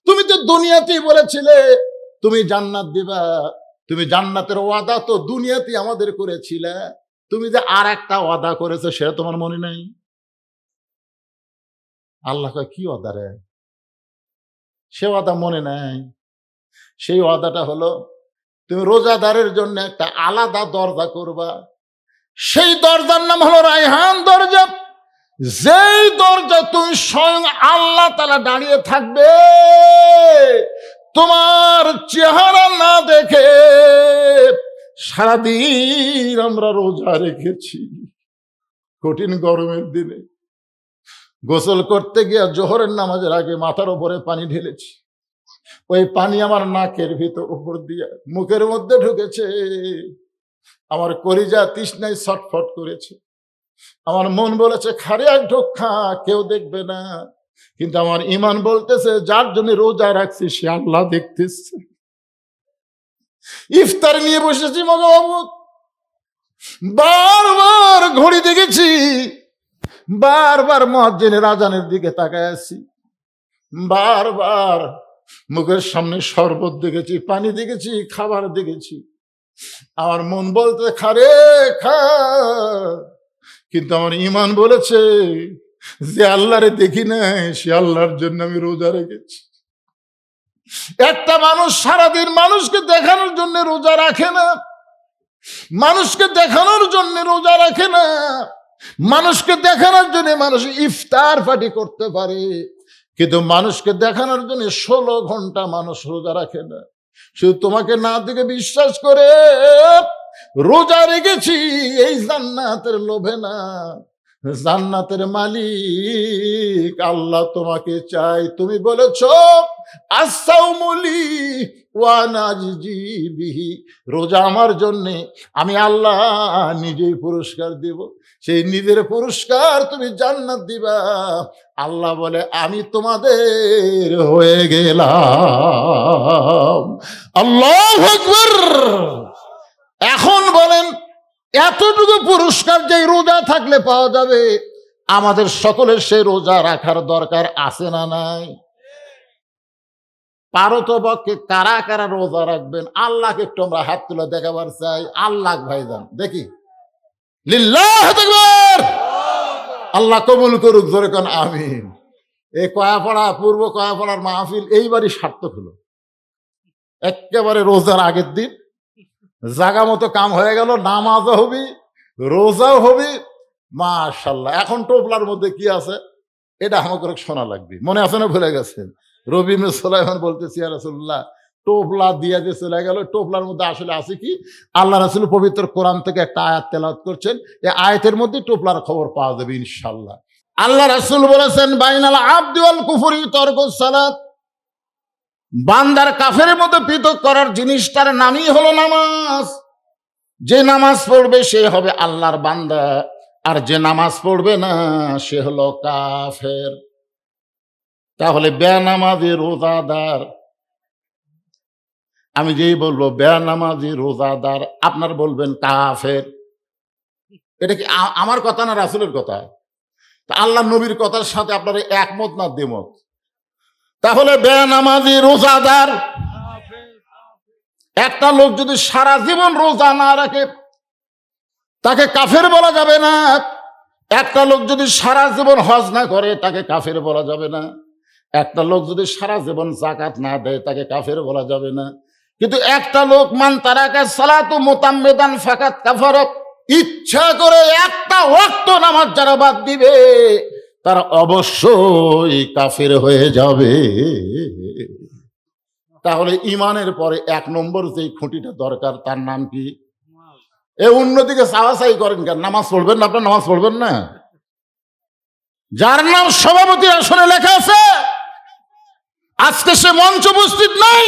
তুমি তো দুনিয়াতেই বলেছিলে তুমি জান্নাত দিবা, তুমি জান্নাতের ওয়াদা তো দুনিয়াতেই আমাদের করেছিলে, তুমি যে আর একটা ওয়াদা করেছো সেটা তোমার মনে নেই? আল্লাহ কয়, কি ওয়াদা রে? সে ওয়াদা মনে নাই। সেই ওয়াদাটা হলো তুমি রোজাদারের জন্য একটা আলাদা দরজা করবা। সেই দরজার নাম হলো রায়হান দরজা। যেই দরজা তুমি স্বয়ং আল্লাহ তাআলা দাঁড়িয়ে থাকবে, তোমার চেহারা না দেখে। সারাদিন আমরা রোজা রেখেছি, কঠিন গরমের দিনে গোসল করতে গিয়ে জোহরের নামাজের আগে মাথার উপরে পানি ঢেলেছি। ওই পানি আমার নাকের ভিতর উপর দিয়ে মুখের মধ্যে ঢুকেছে। আমার কলিজা তৃষ্ণায় ছটফট করেছে। আমার মন বলেছে খারে এক ঢোক খা, কেউ দেখবে না। কিন্তু আমার ঈমান বলতেছে যার জন্য রোজা রাখছি সে আল্লাহ দেখতেছে। ইফতার নিয়ে বসেছি মগবাবু, বারবার ঘড়ি দেখেছি, বারবার মুয়াজ্জিনের আজানের দিকে তাকায় আছি, বারবার মুখের সামনে শরবত দেখেছি, পানি দেখেছি, খাবার দেখেছি। আমার মন বলতে খারে খা, কিন্তু আমার ঈমান বলেছে যে আল্লাহরে দেখি নাই সে আল্লাহর জন্য আমি রোজা রেখেছি। একটা মানুষ সারাদিন মানুষকে দেখানোর জন্য রোজা রাখে না, মানুষকে দেখানোর জন্য রোজা রাখে না, মানুষকে দেখানোর জন্য মানুষ ইফতার পার্টি করতে পারে, কিন্তু মানুষকে দেখানোর জন্য 16 ঘন্টা মানুষ রোজা রাখে না। শুধু তোমাকে না দেখে বিশ্বাস করে রোজা রেখেছি এই জান্নাতের লোভে না। জান্নাতের মালিক আল্লাহ তোমাকে চাই। তুমি বলেছো আসাউমুলি ওয়া নাজি বিহি, রোজা আমার জন্য, আমি আল্লাহ নিজেই পুরস্কার দেব। সেই নিজের পুরস্কার তুমি জান্নাত দিবা। আল্লাহ বলে আমি তোমাদের হয়ে গেলাম। আল্লাহু আকবার। এখন বলেন এতটুকু পুরস্কার যে রোজা থাকলে পাওয়া যাবে, আমাদের সকলের সেই রোজা রাখার দরকার আছে না নাই? পারতপক্ষে কারা কারা রোজা রাখবেন আল্লাহকে একটু আমরা হাত তুলে দেখাবার চাই। আল্লাহ ভাইজান দেখি, লিল্লাহু আকবার। আল্লাহ কবুল করুক, জোরে কোন আমিন। এই কয়াপাড়া পূর্ব কয়াপাড়ার মাহফিল এইবারই সার্থক হলো। একেবারে রোজার আগের দিন জাগা মতো কাম হয়ে গেল, নামাজও হবি, রোজাও হবি, মাশাআল্লাহ। এখন টোপলার মধ্যে কি আছে এটা আমাকে শোনা লাগবে, মনে আছে না? ভুলে গেছেন? রবি ইবনে সুলাইমান বলতেছি ইয়া রাসূলুল্লাহ, টোপলা দিয়ে যে চলে গেল, টোপলার মধ্যে আসলে আছে কি? আল্লাহ রাসূল পবিত্র কোরআন থেকে একটা আয়াত তেলাওয়াত করছেন, এই আয়াতের মধ্যে টোপলার খবর পাওয়া যাবে ইনশাআল্লাহ। আল্লাহ রাসূল বলেছেন বাইনাল আবদি ওয়াল কুফরি তারকুস সালাত, বান্দার কাফেরের মধ্যে পৃথক করার জিনিসটার নামই হলো নামাজ। যে নামাজ পড়বে সে হবে আল্লাহর বান্দা, আর যে নামাজ পড়বে না সে হলো কাফের। তাহলে বেনামাজি রোজাদার, আমি যেই বলবো বেনামাজি রোজাদার, আপনার বলবেন কাফের। এটা কি আমার কথা না রাসূলের কথা? তা আল্লাহ নবীর কথার সাথে আপনার একমত না দ্বিমত? তাহলে বেনামাজি রোজাদার, একটা লোক যদি সারা জীবন রোজা না রাখে তাকে কাফের বলা যাবে না। একটা লোক যদি সারা জীবন হজ না করে তাকে কাফের বলা যাবে না। একটা লোক যদি সারা জীবন যাকাত না দেয় তাকে কাফের বলা যাবে না। কিন্তু একটা লোক মান তারাকা সালাতু মুতাম্মিদান ফাকাত কাফার, ইচ্ছা করে একটা ওয়াক্ত নামাজ যারা বাদ দিবে তারা অবশ্যই কাফের হয়ে যাবে। তাহলে ইমানের পরে 1 নম্বর যেই খুঁটিটা দরকার তার নাম কি? অন্যদিকে চাওয়াচাই করেন কেন? নামাজ পড়বেন না? আপনার নামাজ পড়বেন না? যার নাম সভাপতি আসনে লেখা আছে আজকে সে মঞ্চ উপস্থিত নাই।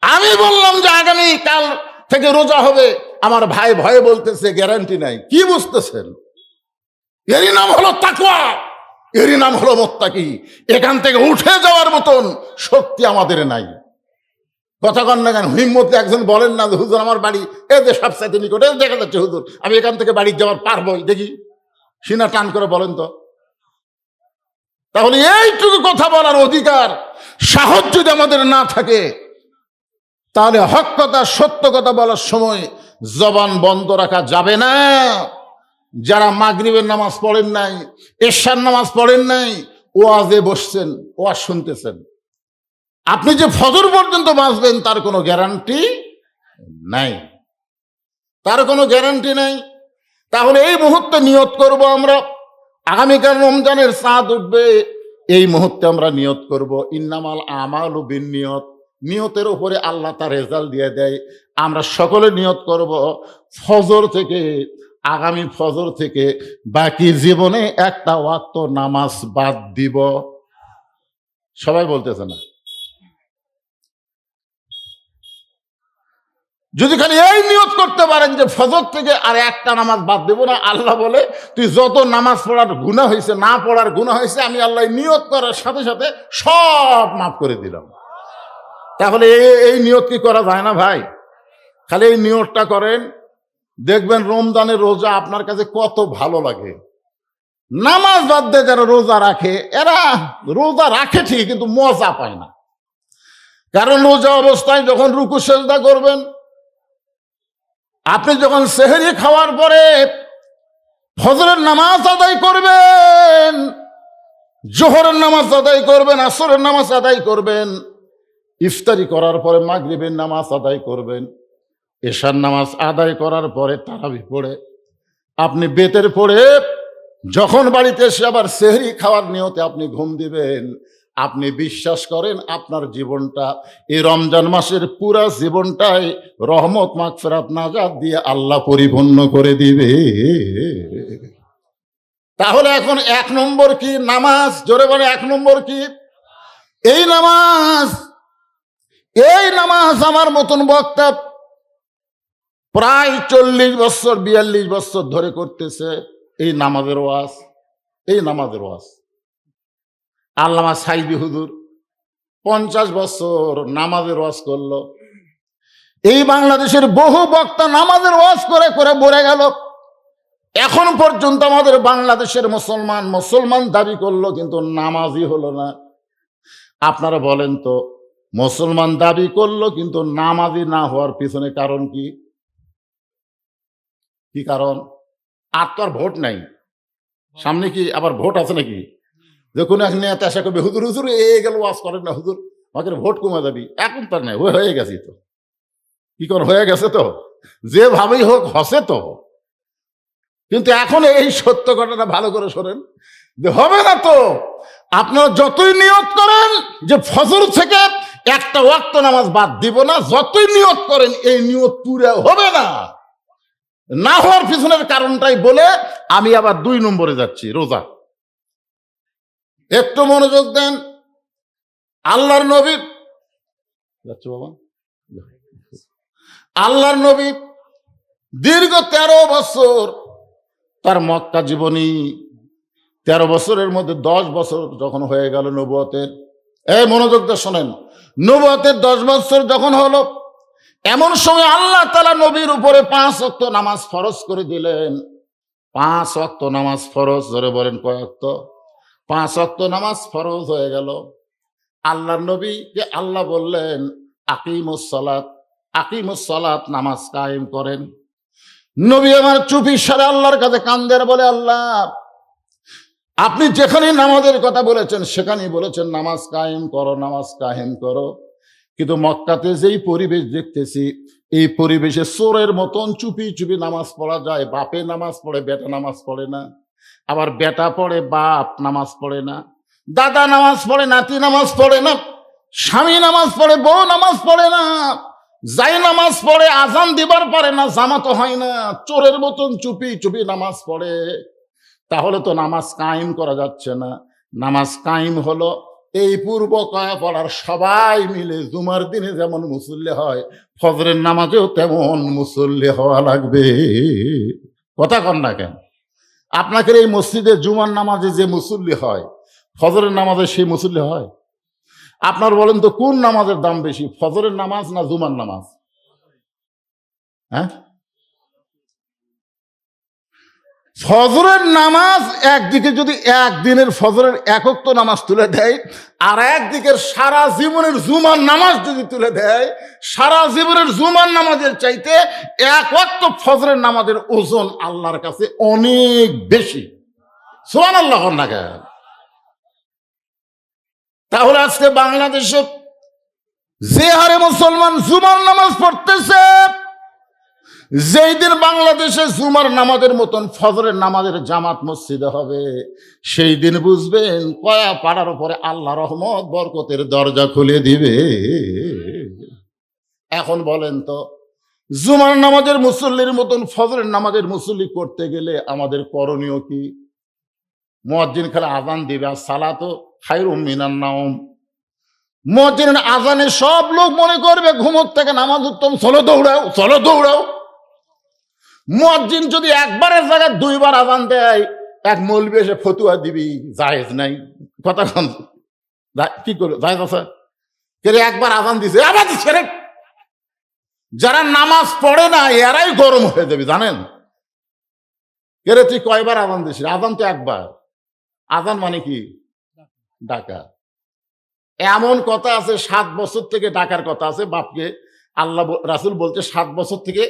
আমি বললাম যে আগামী কাল থেকে রোজা হবে, আমার ভাই ভয়ে বলতেছে গ্যারান্টি নাই। কি বুঝতেছেন? এরই নাম হলো তাকওয়া, এরই নাম হলো মুত্তাকি। এখান থেকে উঠে যাওয়ার মতন শক্তি আমাদের নাই। কথা কন না কেন? হিম্মতে একজন বলেন না যে হুজুর আমার বাড়ি এই যে সবচাইতে নিকটে দেখা যাচ্ছে, হুজুর আমি এখান থেকে বাড়ি যাওয়ার পারবই, দেখি সিনা টান করে বলেন তো। তাহলে এইটুকু কথা বলার অধিকার সাহস যদি আমাদের না থাকে, তাহলে হক কথা সত্য কথা বলার সময় জবান বন্ধ রাখা যাবে না। যারা মাগরিবের নামাজ পড়েন নাই, এশার নামাজ পড়েন নাই, ওয়াজে বসছেন, ওয়াজ শুনতেছেন, আপনি যে ফজর পর্যন্ত বাঁচবেন তার কোনো গ্যারান্টি নাই, তার কোনো গ্যারান্টি নাই। তাহলে এই মুহূর্তে নিয়ত করব আমরা, আগামীকাল রমজানের চাঁদ উঠবে, এই মুহূর্তে আমরা নিয়ত করব ইন্নামাল আমালু বিন্নিয়ত। নিয়তের উপরে আল্লাহ তার রেজাল্ট দিয়ে দেয়। আমরা সকলে নিয়ত করব ফজর থেকে, আগামী ফজর থেকে বাকি জীবনে একটা ওয়াক্ত নামাজ বাদ দিব। সবাই বলতেছে না? যদি খালি এই নিয়ত করতে পারেন যে ফজর থেকে আর একটা নামাজ বাদ দেব না, আল্লাহ বলে তুই যত নামাজ পড়ার গুনাহ হয়েছে, না পড়ার গুনাহ হয়েছে, আমি আল্লাহ নিয়ত করার সাথে সাথে সব মাফ করে দিলাম। তাহলে এই নিয়ত কি করা যায় না ভাই? খালি এই নিয়তটা করেন, দেখবেন রমজানের রোজা আপনার কাছে কত ভালো লাগে। নামাজ বাদ দিয়ে যারা রোজা রাখে, এরা রোজা রাখে ঠিক, কিন্তু মজা পায় না। কারণ রোজা অবস্থায় যখন রুকু সেজদা করবেন, আপনি যখন সেহরি খাওয়ার পরে ফজরের নামাজ আদায় করবেন, জোহরের নামাজ আদায় করবেন, আসরের নামাজ আদায় করবেন, ইফতারি করার পরে মাগরিবের নামাজ আদায় করবেন, এশার নামাজ আদায় করার পরে তারাবি পড়ে আপনি বেতের পড়ে যখন বাড়িতে এসে আবার সেহরি খাওয়ার নিয়তে আপনি ঘুম দিবেন, আপনি বিশ্বাস করেন আপনার জীবনটা এই রমজান মাসের পুরা জীবনটাই রহমত মাগফিরাত নাজাত দিয়ে আল্লাহ পরিপূর্ণ করে দিবে। তাহলে এখন 1 নম্বর কি? নামাজ। জোরে বলে 1 নম্বর কি? এই নামাজ। এই নামাজ আমার মতন বক্তা প্রায় 40 বছর 42 বছর ধরে করতেছে এই নামাজের ওয়াজ। এই নামাজের ওয়াজ আল্লামা সাইদি হুজুর 50 বছর নামাজের ওয়াজ করলো। এই বাংলাদেশের বহু বক্তা নামাজের ওয়াজ করে করে মরে গেল। এখন পর্যন্ত আমাদের বাংলাদেশের মুসলমান দাবি করলো, কিন্তু নামাজই হলো না। আপনারা বলেন তো, মুসলমান দাবি করলো কিন্তু নামাজি না হওয়ার পিছনে কারণ কি? কি কারণ? আর তো আর ভোট নাই সামনে, কি আবার ভোট আছে নাকি? যে কোনো এক নেতা আশা করবে হুজুর হুজুর এ গেল ওয়াজ করেন না হুজুর, আমাদের ভোট কমে যাবি। এখন তার নাই, হয়ে গেছি তো। কি কর, হয়ে গেছে তো, যেভাবেই হোক হসে তো। কিন্তু এখন এই সত্য ঘটনা ভালো করে শোনেন, যে হবে না তো। আপনারা যতই নিয়ত করেন যে ফজর থেকে একটা ওয়াক্ত নামাজ বাদ দিব না, যতই নিয়ত করেন এই নিয়ত পুরো হবে না। না হওয়ার পিছনের কারণটাই বলে আমি আবার 2 নম্বরে যাচ্ছি, রোজা। একটু মনোযোগ দেন। আল্লাহর নবী যাচ্ছে বাবা, আল্লাহর নবী দীর্ঘ 13 বছর তার মক্কা জীবনী, 13 বছরের মধ্যে 10 বছর যখন হয়ে গেল নবুয়তের, এই মনোযোগ দিয়ে শোনেন, নবুয়তের 10 বছর যখন হলো, এমন সময় আল্লাহ তাআলা নবীর উপরে 5 ওয়াক্ত নামাজ ফরজ করে দিলেন। 5 ওয়াক্ত নামাজ ফরজ। ধরে বলেন কয় ওয়াক্ত? 5 ওয়াক্ত নামাজ ফরজ হয়ে গেল। আল্লাহর নবীকে আল্লাহ বললেন আকিমুস সালাত, আকিমুস সালাত, নামাজ কায়েম করেন। নবী আমার চুপি সারে আল্লাহর কাছে কান্দের, বলে আল্লাহ আপনি যেখানে নামাজের কথা বলেছেন সেখানেই বলেছেন নামাজ কায়েম করো, নামাজ কায়েম করো। কিন্তু মক্কাতে যেই পরিবেশ দেখতেছি, এই পরিবেশে চোরের মতন চুপি চুপি নামাজ পড়া যায়। বাপে নামাজ পড়ে, বেটা নামাজ পড়ে না। আবার বেটা পড়ে, বাপ নামাজ পড়ে না। দাদা নামাজ পড়ে, নাতি নামাজ পড়ে না। স্বামী নামাজ পড়ে, বউ নামাজ পড়ে না। যাই নামাজ পড়ে আজান দিবার পারে না, জামাতো হয় না। চোরের মতন চুপি চুপি নামাজ পড়ে। তাহলে তো নামাজ কায়েম করা যাচ্ছে না। নামাজ কায়েম হলো এই পূর্ব কয়া পড়ার সবাই মিলে জুমার দিনে যেমন মুসল্লি হয়, ফজরের নামাজেও তেমন মুসল্লি হওয়া লাগবে। কথা কন না কেন? আপনাদের এই মসজিদে জুমার নামাজে যে মুসল্লি হয়, ফজরের নামাজে সেই মুসল্লি হয়? আপনার বলেন তো কোন নামাজের দাম বেশি, ফজরের নামাজ না জুমার নামাজ? হ্যাঁ, ফজরের নামাজ একদিকে যদি একদিনের ফজরের একক তো নামাজ তুলে দেয়, আর একদিকের সারা জীবনের জুমার নামাজ যদি তুলে দেয়, সারা জীবনের জুমার নামাজের চাইতে এক ওয়াক্ত ফজরের নামাজের ওজন আল্লাহর কাছে অনেক বেশি। সুবহানাল্লাহ না কেন? তাহলে আজকে বাংলাদেশে যে হারে মুসলমান জুমার নামাজ পড়তেছে, যেই দিন বাংলাদেশে জুমার নামাজের মতন ফজরের নামাজের জামাত মসজিদে হবে, সেই দিন বুঝবেন কয়া পাড়ার উপরে আল্লাহ রহমত বরকতের দরজা খুলে দিবে। এখন বলেন তো, জুমার নামাজের মুসল্লির মতন ফজরের নামাজের মুসল্লি করতে গেলে আমাদের করণীয় কি? মুয়াজ্জিন খালি আজান দিবে, আর সালাতু খায়রুম মিনান নাওম। মুয়াজ্জিনের আজানে সব লোক মনে করবে ঘুমোর থেকে নামাজ উত্তম, চলো দৌড়াও, চলো দৌড়াও। মুয়াজ্জিন যদি একবারের জায়গায় দুইবার আজান দেয়, এক মৌলবি এসে ফতুয়া দিবি জায়েজ নাই, কথা কন কি করবে? জায়েজ আছে কে? একবার আজান দিছে আবার দিচ্ছে রে। যারা নামাজ পড়ে না এরাই গরম হয়ে যাবে, জানেন? কে রে তুই কয়বার আজান দিস? আজান তো একবার। আজান মানে কি? ডাকা। এমন কথা আছে 7 বছর থেকে ডাকার কথা আছে বাপকে। আল্লাহ রাসূল বলতে 7 বছর থেকে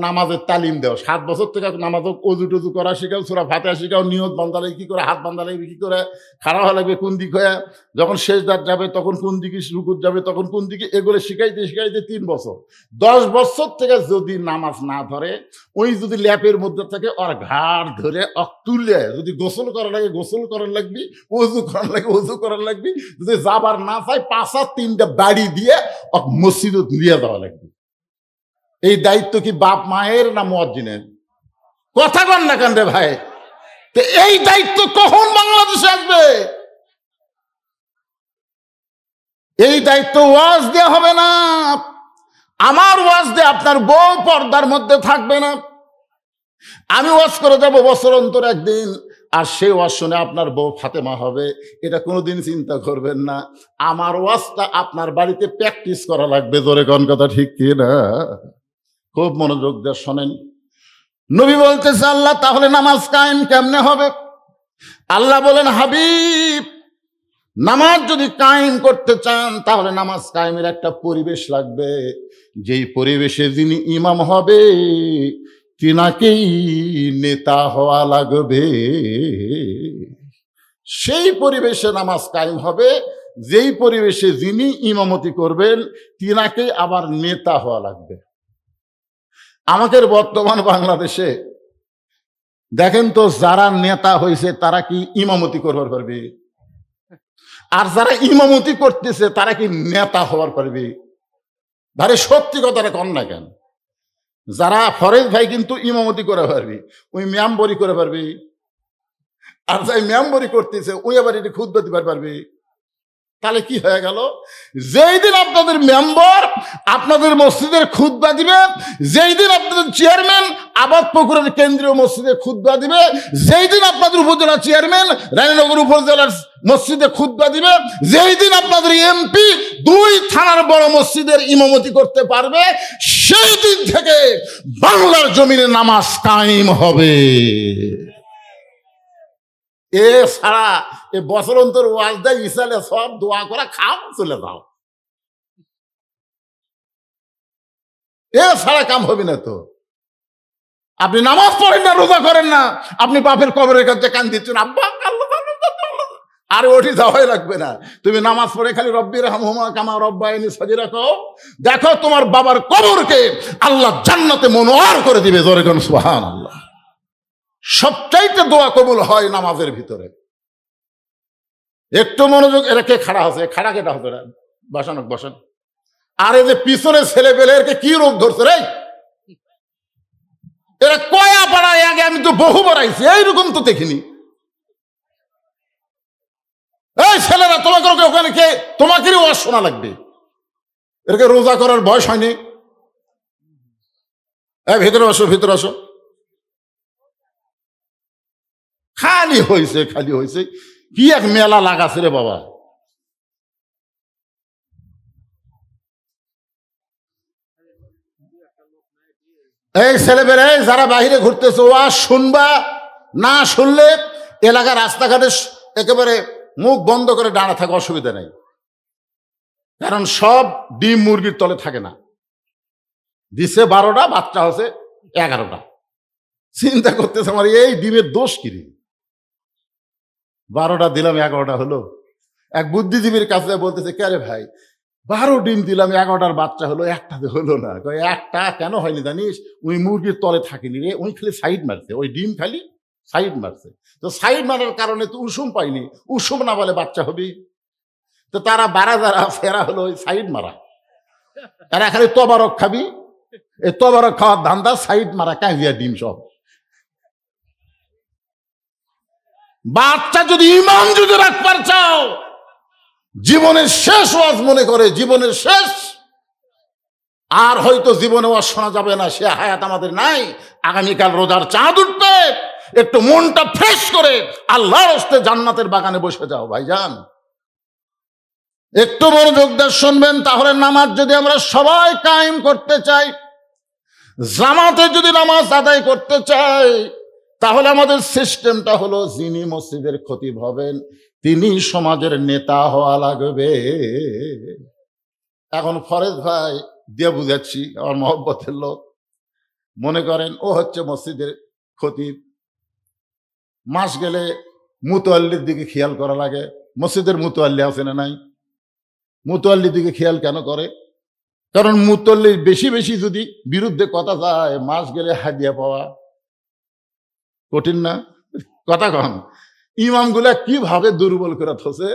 নামাজের তালিম দেও, 7 বছর থেকে নামাজ অজু টজু করা শিখাও, সূরা ফাতিহা শিখাও, নিয়ত বান্দা লাগবে কি করে, হাত বান্দা লাগবে কি করে, খাড়া হওয়া লাগবে কোন দিক হয়ে, যখন সেজদার যাবে তখন কোন দিকে, রুকুত যাবে তখন কোন দিকে, এগুলো শিখাইতে শিখাইতে 3 বছর। 10 বছর থেকে যদি নামাজ না ধরে, ওই যদি ল্যাপের মধ্যে থাকে ওর ঘাড় ধরে তুলে, যদি গোসল করা লাগে গোসল করার লাগবি, অজু করার লাগে অজু করার লাগবি, যদি যাবার না চাই 5-3টা বাড়ি দিয়ে মসজিদে নিয়ে যাওয়া লাগবে। এই দায়িত্ব কি বাপ মায়ের না মুয়াজ্জিনের? কথা কন না কেন রে ভাই? তো এই দায়িত্ব কখন বাংলাদেশে আসবে? এই দায়িত্ব ওয়াজ দেওয়া হবে না। আমার ওয়াজ দিয়ে আপনার বউ পর্দার মধ্যে থাকবে না। আমি ওয়াজ করে যাব বছর অন্তর একদিন, আর সেই ওয়াজ শুনে আপনার বউ ফাতেমা হবে, এটা কোনোদিন চিন্তা করবেন না। আমার ওয়াজটা আপনার বাড়িতে প্র্যাকটিস করা লাগবে। জোরে কোন কথা ঠিক কি না? খুব মনোযোগ দিয়ে শোনেন। নবী বলতেছে আল্লাহ তাহলে নামাজ কায়েম কেমনে হবে? আল্লাহ বলেন, হাবিব, নামাজ যদি কায়েম করতে চান তাহলে নামাজ কায়েমের একটা পরিবেশ লাগবে। যেই পরিবেশে যিনি ইমাম হবে তিনাকেই নেতা হওয়া লাগবে। সেই পরিবেশে নামাজ কায়েম হবে, যেই পরিবেশে যিনি ইমামতি করবেন তিনাকে আবার নেতা হওয়া লাগবে। আমাদের বর্তমান বাংলাদেশে দেখেন তো, যারা নেতা হয়েছে তারা কি ইমামতি করবার পারবে? আর যারা ইমামতি করতেছে তারা কি নেতা হওয়ার পারবে? ভারে সত্যি কথাটা কন না কেন? যারা ফরেজ ভাই কিন্তু ইমামতি করে পারবে, ওই মেম্বরি করে পারবে। আর যাই মেম্বরি করতেছে ওই আবার এটি খুতবা দিবার পারবে। তাহলে কি হয়ে গেল? যেই দিন আপনাদের মেম্বার আপনাদের মসজিদের খুতবা দিবে, যেই দিন আপনাদের চেয়ারম্যান আবাদ পুকুরের কেন্দ্রীয় মসজিদে খুতবা দিবে, যেই দিন আপনাদের উপজেলা চেয়ারম্যান রানীনগর উপজেলার মসজিদে খুতবা দিবে, যেই দিন আপনাদের এমপি 2 থানার বড় মসজিদের ইমামতি করতে পারবে, সেই দিন থেকে বাংলার জমিনে নামাজ কায়েম হবে। এ ছাড়া এ বছর অন্তর ওয়াজ দেয় ইসালে সব দোয়া করা খাও চলে যাও, এ ছাড়া কাম হবে না। তো আপনি নামাজ পড়েন না, রোজা করেন না, আপনি বাপের কবরের কাছে কান দিচ্ছেন, আব্বা আর ওটি যাওয়াই লাগবে না। তুমি নামাজ পড়ে খালি রব্বির হামহুমা কামা রব্বায়ানি সগীরা কও, দেখো তোমার বাবার কবরকে আল্লাহ জান্নাতে মনোয়ার করে দিবে। জোরে কোন সুবহানাল্লাহ। সবচাইতে দোয়া কবুল হয় নামাজের ভিতরে। একটু মনোযোগ। এরা কে খাড়া আছে? খাড়া কেটা হতো? বসানো বসান। আর এই যে পিছনে ছেলে পেলে এরকে কি রোগ ধরছে রে? এরা কয়া পাড়ায় আগে আমি তো বহুবার আইছি, এইরকম তো দেখিনি। এই ছেলেরা তোমাকে ওখানে কে তোমাকেরই ওয়াজ শোনা লাগবে। এরকে রোজা করার বয়স হয়নি। এই ভিতরে আসো, ভিতরে আসো। খালি হয়েছে, খালি হয়েছে। কি এক মেলা লাগাছে রে বাবা। এই ছেলেবেলে যারা বাহিরে ঘুরতেছে ওয়াজ শুনবা, না শুনলে এলাকার রাস্তাঘাটে একেবারে মুখ বন্ধ করে দাঁড়া থাকে, অসুবিধা নেই, কারণ সব ডিম মুরগির তলে থাকে না। দিছে 12টা, বাচ্চা হচ্ছে 11টা। চিন্তা করতেছে আমার এই ডিমের দোষ কি রে, 12টা দিলাম 11টা হলো। এক বুদ্ধিজীবীর কাছে বলতেছে, কে রে ভাই 12 ডিম দিলাম 11টার বাচ্চা হলো, একটাতে হলো না। একটা কেন হয়নি জানিস, ওই মুরগির তলে থাকেনি রে, ওই খালি সাইড মারছে, ওই ডিম খালি সাইড মারছে। তো সাইড মারার কারণে তো উষুম পাইনি, উষুম না বলে বাচ্চা হবে। তো তারা যারা ফেরা হলো ওই সাইড মারা, তারা খালি তবারক খাবি, এই তবারক খাওয়ার ধান্দা, সাইড মারা কাঁজিয়া ডিম সব। বাচ্চা যদি ইমান যদি রাখবার চাও, জীবনের শেষ ওয়াজ মনে করে, জীবনের শেষ, আর হয়তো জীবনে ওয়াজ শোনা যাবে না, সে হায়াত আমাদের নাই। আগামীকাল রোজার চাঁদ উঠবে, একটু মনটা ফ্রেশ করে আল্লাহর হস্তে জান্নাতের বাগানে বসে যাও ভাইজান। একটু মনোযোগ দিয়ে শুনবেন, তাহলে নামাজ যদি আমরা সবাই কায়েম করতে চাই, জামাতে যদি নামাজ আদায় করতে চাই, তাহলে আমাদের সিস্টেমটা হলো, যিনি মসজিদের খতিব হবেন তিনি সমাজের নেতা হওয়া লাগবে। এখন ফরেজ ভাই দিয়ে বুঝাচ্ছি, আমার মহব্বতের লোক, মনে করেন ও হচ্ছে মসজিদের খতিব, মাস গেলে মুতোয়াল্লির দিকে খেয়াল করা লাগে। মসজিদের মুতোয়াল্লি আছে না নাই? মুতোয়াল্লির দিকে খেয়াল কেন করে? কারণ মুতোয়াল্লির বেশি বেশি যদি বিরুদ্ধে কথা যায়, মাস গেলে হাদিয়া পাওয়া কঠিন না? কথা কন। ইমামগুলা কিভাবে দুর্বল করে থসে,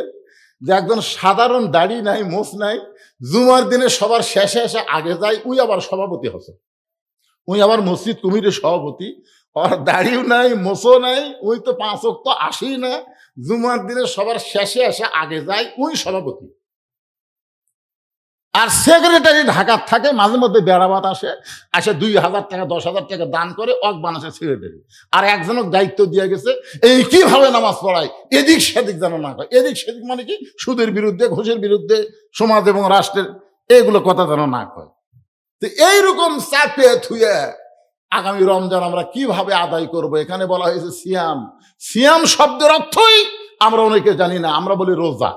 যে একজন সাধারণ দাড়ি নাই, মোছ নাই, জুমার দিনে সবার শেষে এসে আগে যায়, উই আবার সভাপতি হচ্ছে, উই আবার মসজিদ কমিটির সভাপতি, আর দাড়িও নাই, মোছও নাই, উই তো 5 ওয়াক্ত আসেই না, জুমার দিনে সবার শেষে এসে আগে যায়, উই সভাপতি। আর সেক্রেটারি ঢাকার থাকে, মাঝে মধ্যে বেড়াবাত আসে, 2000 টাকা 10,000 টাকা দান করে অকবান আসে সেক্রেটারি। আর একজনক দায়িত্ব দিয়ে গেছে, এই কিভাবে নামাজ পড়ায়, এদিক সেদিক যেন না হয়। এদিক সেদিক মানে কি, সুদের বিরুদ্ধে, ঘুষের বিরুদ্ধে, সমাজ এবং রাষ্ট্রের এগুলো কথা যেন না কয়। তো এইরকম চাপে থুয়ে আগামী রমজান আমরা কিভাবে আদায় করব, এখানে বলা হয়েছে সিয়াম। সিয়াম শব্দের অর্থই আমরা অনেকে জানি না, আমরা বলি রোজা।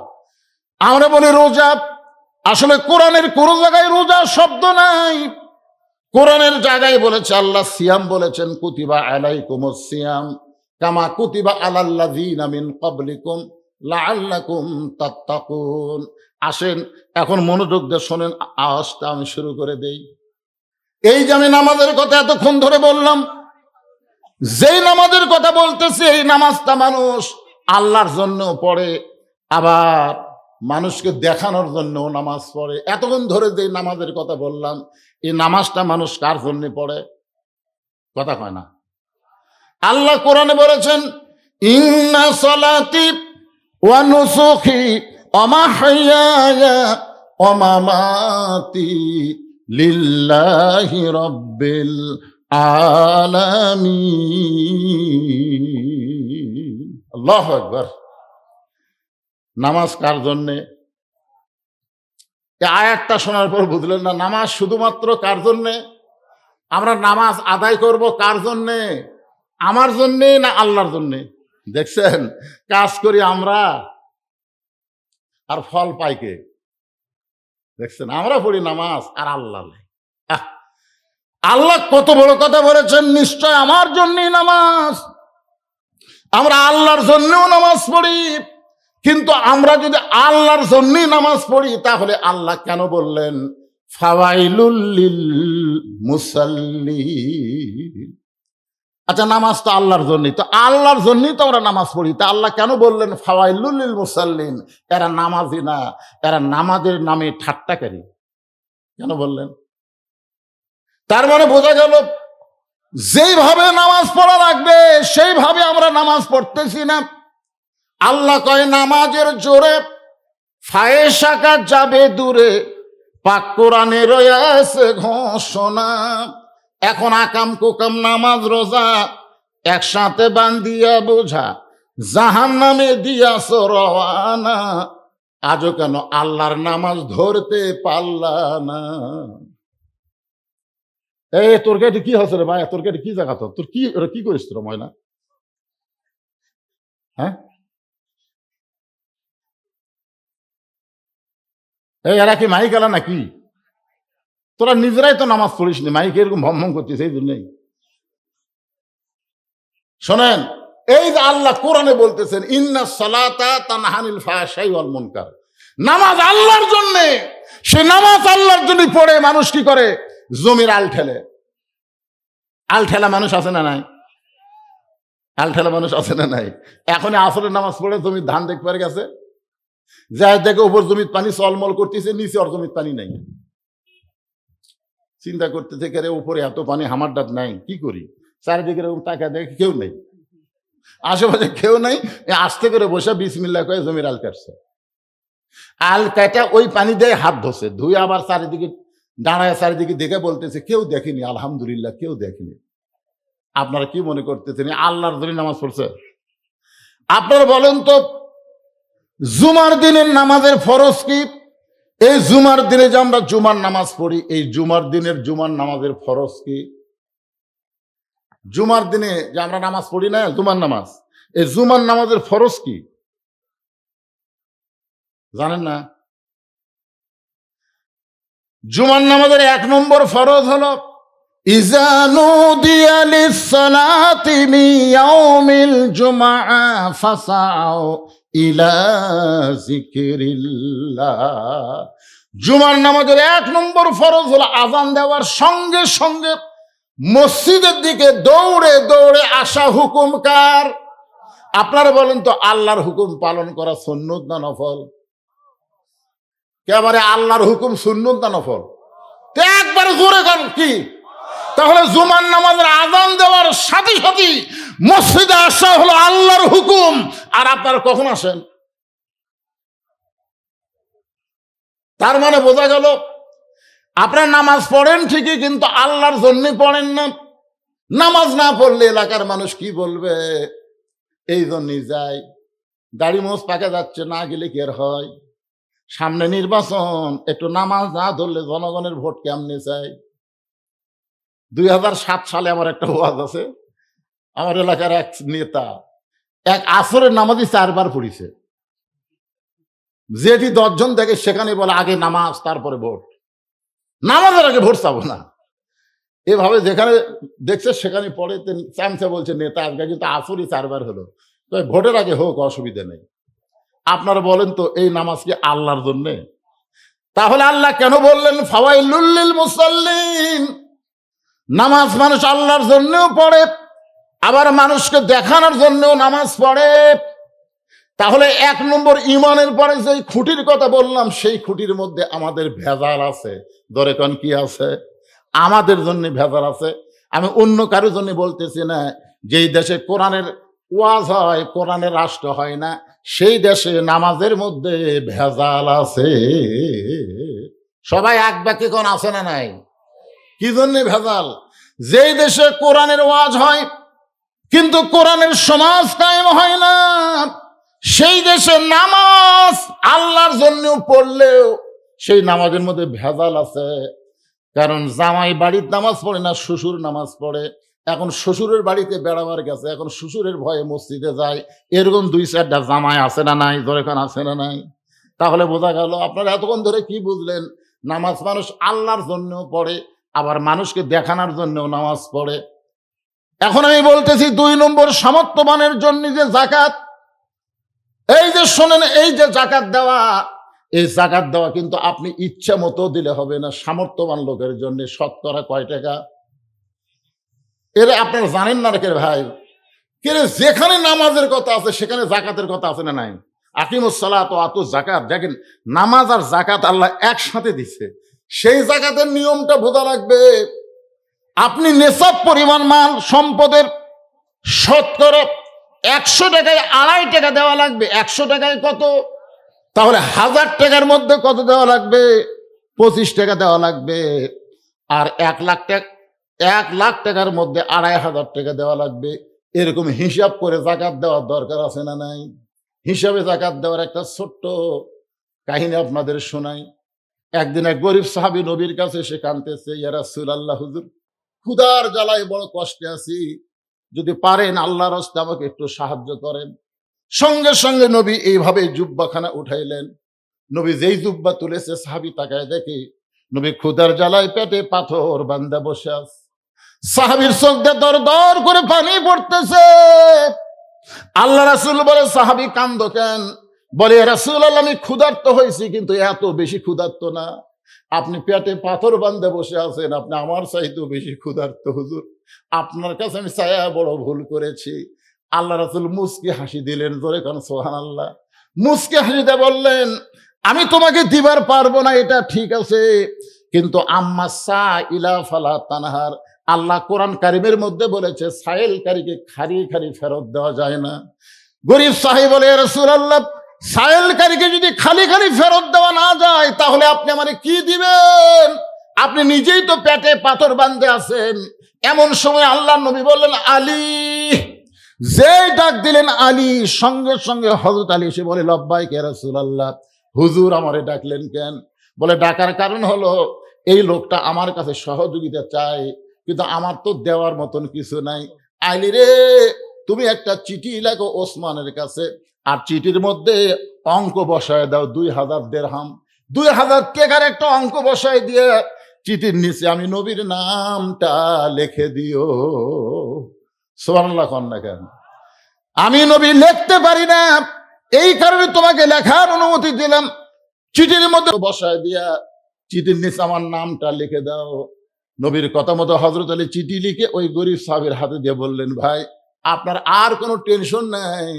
আমরা বলি রোজা, আসলে কোরআনের কোন জায়গায় রোজা শব্দ নাই। কোরআনের জায়গায় বলেছে, আল্লাহ সিয়াম বলেছেন, কুতিবা আলাইকুমুস সিয়াম কামা কুতিবা আলাল্লাযীনা মিন ক্বাবলিকুম লাআল্লাকুম তাত্তাকুন। আসেন এখন মনোযোগ দিয়ে শোনেন, আওয়াজটা আমি শুরু করে দেই। এই যে আমি নামাজের কথা এতক্ষণ ধরে বললাম, যেই নামাজের কথা বলতেছি, এই নামাজটা মানুষ আল্লাহর জন্য পড়ে, আবার মানুষকে দেখানোর জন্য নামাজ পড়ে। এতক্ষণ ধরে যে নামাজের কথা বললাম, এই নামাজটা মানুষ কার জন্য পড়ে? কথা কয় না। আল্লাহ কোরআনে বলেছেন, ইন্না সলাতি ওয়া নুসুকি ওয়া মাহইয়ায়া ওয়া মামাতি লিল্লাহি রাব্বিল আলামিন। আল্লাহু আকবার। নামাজ কার জন্যে? আয়াতটা শোনার পর বুঝলেন না নামাজ শুধুমাত্র কার জন্যে? আমরা নামাজ আদায় করব কার জন্যে? আমার জন্যে না আল্লাহর জন্যে? দেখছেন, কাজ করি আমরা আর ফল পাই কে? দেখছেন, আমরা পড়ি নামাজ আর আল্লাহ নাই। আল্লাহ কত বড় কথা বলেছেন, নিশ্চয় আমার জন্যই নামাজ। আমরা আল্লাহর জন্যও নামাজ পড়ি, কিন্তু আমরা যদি আল্লাহর জন্যই নামাজ পড়ি, তাহলে আল্লাহ কেন বললেন ফাওয়াইলুল লিল মুসাল্লিন? আচ্ছা, নামাজ তো আল্লাহর জন্যই, তো আল্লাহর জন্যই তো আমরা নামাজ পড়ি, তা আল্লাহ কেন বললেন ফাওয়াইলুল লিল মুসাল্লিন? এরা নামাজি না, এরা নামাজের নামে ঠাট্টাকারী, কেন বললেন? তার মানে বোঝা গেল, যেইভাবে নামাজ পড়া লাগবে সেইভাবে আমরা নামাজ পড়তেছি না। আল্লাহ কয়, নামাজের জোরে ফায়েশাকা যাবে দূরে, পাক কোরআনে রয়েছে ঘোষণা। এখন আকাম কুকাম নামাজ রোজা একসাথে বান্ধিয়া বোঝা, জাহান্নামে দিয়াছ রওয়ানা। আজও কেন আল্লাহর নামাজ ধরতে পারলা না? এই তোর কাছে কি হচ্ছে রে ভাই? তোর কাছে কি জায়গা? তোর কি কি করিস তোর ময়না? হ্যাঁ, এই এরা কি মাইক আলা নাকি? তোরা নিজেরাই তো নামাজ পড়িস নি, মাইক এরকম ভম করছিস এই জন্যই। শোনেন, এই যে আল্লাহ কোরআনে বলতেছেন ইন্না সালাতা তানহানিল ফাহশাই ওয়াল মুনকার, নামাজ আল্লাহর জন্য। সে নামাজ আল্লাহর জন্য পড়ে মানুষ কি করে? জমির আল ঠেলে। আল ঠেলা মানুষ আছে না নাই? আল ঠেলা মানুষ আছে না নাই? এখন আসরের নামাজ পড়ে জমির ধান দেখবার গেছে, যাই দেখে উপর জমির পানি চলমল করতেছে, নিচে আর জমির পানি নাই। চিন্তা করতে থেকে উপরে এত পানি, হামার ডাক নাই, কি করি? চারিদিকে তাকা দেখে কেউ নেই, আশেপাশে কেউ নেই। আস্তে করে বসে বিসমিল্লাহ করে জমির আল কাটছে। আল কাটা ওই পানি দিয়ে হাত ধরছে, ধুয়ে আবার চারিদিকে দাঁড়ায় চারিদিকে দেখে বলতেছে কেউ দেখেনি, আলহামদুলিল্লাহ কেউ দেখেনি। আপনারা কি মনে করতেছেন আল্লাহর জন্য নামাজ পড়ছে? আপনারা বলেন তো, জুমার দিনের নামাজের ফরজ কি? এই জুমার দিনে যে আমরা জুমার নামাজ পড়ি, এই জুমার দিনের জুমার নামাজের ফরজ কি? জুমার দিনে যে আমরা নামাজ পড়ি না জুমার নামাজ, এই জুমার নামাজের ফরজ কি জানেন না? জুমার নামাজের 1 নম্বর ফরজ হলো ইযা নুদিয়া লিস-সালাতি মিন ইয়াউমিল জুমআ ফাসাউ ইলা যিকরিল্লাহ। জুমার নামাজের 1 নম্বর ফরজ হলো আযান দেওয়ার সঙ্গে সঙ্গে মসজিদের দিকে দৌড়ে দৌড়ে আসা। হুকুম কার? আপনারা বলেন তো, আল্লাহর হুকুম পালন করা সুন্নত না নফল? একেবারে আল্লাহর হুকুম সুন্নত না নফল? একবারে জোরে গান কি? তাহলে জুমার নামাজের আযান দেওয়ার সাথে সাথে মসজিদে আসা হলো আল্লাহর হুকুম। আর আপনারা কখন আসেন? তার মানে বোঝা গেল আপনারা নামাজ পড়েন ঠিকই, কিন্তু আল্লাহর জন্য পড়েন না। নামাজ না পড়লে এলাকার মানুষ কি বলবে? এই জন্যই যায়, দাড়ি মোজ পাকে যাচ্ছে, না গেলে কি আর হয়? সামনে নির্বাচন, একটু নামাজ না ধরলে জনগণের ভোট কেমনে চাই? 2007 সালে আমার একটা ওয়াজ আছে, আমার এলাকার এক নেতা এক আসরের নামাজই 4 বার পড়িছে। যেটি 10 জন দেখে সেখানে বলে আগে নামাজ তারপরে ভোট, নামাজের আগে ভোট চাবো না। এভাবে যেখানে দেখছে সেখানে পড়ে চামচা বলছে নেতা আজকে কিন্তু আসরই 4 বার হলো, তো ভোটের আগে হোক, অসুবিধা নেই। আপনারা বলেন তো, এই নামাজ কি আল্লাহর জন্যে? তাহলে আল্লাহ কেন বললেন ফাওয়াইলুল লিল মুসাল্লিন? নামাজ মানুষ আল্লাহর জন্যও পড়ে, আবার মানুষকে দেখানোর জন্যও নামাজ পড়ে। তাহলে 1 নম্বর ঈমানের পরে যে খুঁটির কথা বললাম, সেই খুঁটির মধ্যে আমাদের ভেজাল আছে। ধরে কোন কি আছে? আমাদের জন্য ভেজাল আছে। আমি অন্য কারোর জন্য বলতেছি না। যেই দেশে কোরআনের ওয়াজ হয়, কোরআনের রাষ্ট্র হয় না, সেই দেশে নামাজের মধ্যে ভেজাল আছে। সবাই এক বাক্যে কোন আছে না নাই? কি জন্য ভেজাল? যেই দেশে কোরআনের ওয়াজ হয় কিন্তু কোরআনের সমাজ কায়েম হয় না, সেই দেশে নামাজ আল্লাহর জন্য পড়লেও সেই নামাজের মধ্যে ভেজাল আছে। কারণ জামাই বাড়ির নামাজ পড়ে না, শ্বশুর নামাজ পড়ে। এখন শ্বশুরের বাড়িতে বেড়াবার গেছে, এখন শ্বশুরের ভয়ে মসজিদে যায়। এরকম 2-4টা জামাই আছে না নাই? ধরে এখন আছে না নাই? তাহলে বোঝা গেল আপনারা এতক্ষণ ধরে কি বুঝলেন? নামাজ মানুষ আল্লাহর জন্য পড়ে, আবার মানুষকে দেখানোর জন্য নামাজ পড়ে। এখন আমি বলতেছি 2 নম্বর সামর্থ্যবানের জন্য যে জাকাত, এই যে শোনেন, এই যে জাকাত দেওয়া, এই জাকাত দেওয়া কিন্তু আপনি ইচ্ছা মতো দিলে হবে না। সামর্থ্যবান লোকের জন্য শতকরা কয় টাকা? এর আপনারা জানেন না রে ভাই? কেরে যেখানে নামাজের কথা আছে সেখানে জাকাতের কথা আছে না নাই? আকিমুস সালাত ওয়া আতুজ যাকাত। দেখেন, নামাজ আর জাকাত আল্লাহ একসাথে দিছে। সেই জাকাতের নিয়মটা বোঝা লাগবে। আপনি নেশাব পরিমাণ মাল সম্পদের শতকরা 100 টাকায় 2.5 টাকা দেওয়া লাগবে। 100 টাকায় কত? তাহলে 1000 টাকার মধ্যে কত দেওয়া লাগবে? 25 টাকা দেওয়া লাগবে। আর 1 লাখ টাকা, 1 লাখ টাকার মধ্যে 2,500 টাকা দেওয়া লাগবে। এরকম হিসাব করে জাকাত দেওয়ার দরকার আছে না নাই? হিসাবে জাকাত দেওয়ার একটা ছোট্ট কাহিনী আপনাদের শোনাই। একদিন এক গরিব সাহাবী নবীর কাছে এসে কাঁদতেছে, ইয়া রাসূলুল্লাহ, হুজুর ক্ষুধার জ্বালায় বড় কষ্টে আছি, যদি পারেন আল্লাহর রাস্তায় আমাকে একটু সাহায্য করেন। সঙ্গে সঙ্গে নবী এইভাবে জুব্বাখানা উঠাইলেন। নবী যেই জুব্বা তুলেছে সাহাবী তাকায় দেখে নবী ক্ষুধার জ্বালায় পেটে পাথর বান্ধা বসে আছে। সাহাবীর চোখ দিয়ে দর দর করে পানি পড়তেছে। আল্লাহ রাসূল বলে, সাহাবী কান্দো কেন? বলে, রাসূলুল্লাহ আমি ক্ষুধার্ত হয়েছি, কিন্তু এত বেশি ক্ষুধার্ত না। আপনি পেটে পাথর বান্ধে বসে আছেন, আপনি আমার চাইতেও বেশি ক্ষুধার্ত হুজুর। আপনার কাছে আমি চায়া বড় ভুল করেছি। আল্লাহ রাসূল মুস্কি হাসি দিলেন, জোরে কান সুবহানাল্লাহ। মুস্কি হাসিতে বললেন, আমি তোমাকে দিবার পারবো না, এটা ঠিক আছে, কিন্তু আম্মা সাইলা ফালা তানহার। আল্লাহ কোরআন কারিমের মধ্যে বলেছে সাইলকারীকে খালি খালি ফেরত দেওয়া যায় না। গরিব সাহেব বলে, রাসূলুল্লাহ সাইলকারীকে যদি খালি খালি ফেরত দেওয়া না যায় তাহলে আপনি আমারে কি দিবেন? আপনি নিজেই তো পেটে পাথর বাঁধে আছেন। এমন সময় আল্লাহ নবী বললেন, আলী। যে ডাক দিলেন আলী, সঙ্গে সঙ্গে হযরত আলী এসে বলে, লব্বাইক ইয়া রাসূলুল্লাহ। হুজুর আমারে ডাকলেন কেন? বলে, ডাকার কারণ হলো এই লোকটা আমার কাছে সহযোগিতা চায়, কিন্তু আমার তো দেওয়ার মতন কিছু নাই। আলী রে, তুমি একটা চিঠি লেখো ওসমানের কাছে, আর চিঠির মধ্যে অঙ্ক বসায় দাও 2000 দিরহাম। 2000 টাকার একটা অঙ্ক বসায় দিয়ে চিঠির নিচে আমি নবীর নামটা লিখে দিও। সুবহানাল্লাহ কন না কেন? আমি নবী লিখতে পারি না, এই কারণে তোমাকে লেখার অনুমতি দিলাম। চিঠির মধ্যে বসায় দিয়া চিঠির নিচে আমার নামটা লিখে দাও। নবীর কথা মতো হযরত আলী চিঠি লিখে ওই গরিব সাহাবীর হাতে দিয়ে বললেন, ভাই আপনার আর কোনো টেনশন নাই,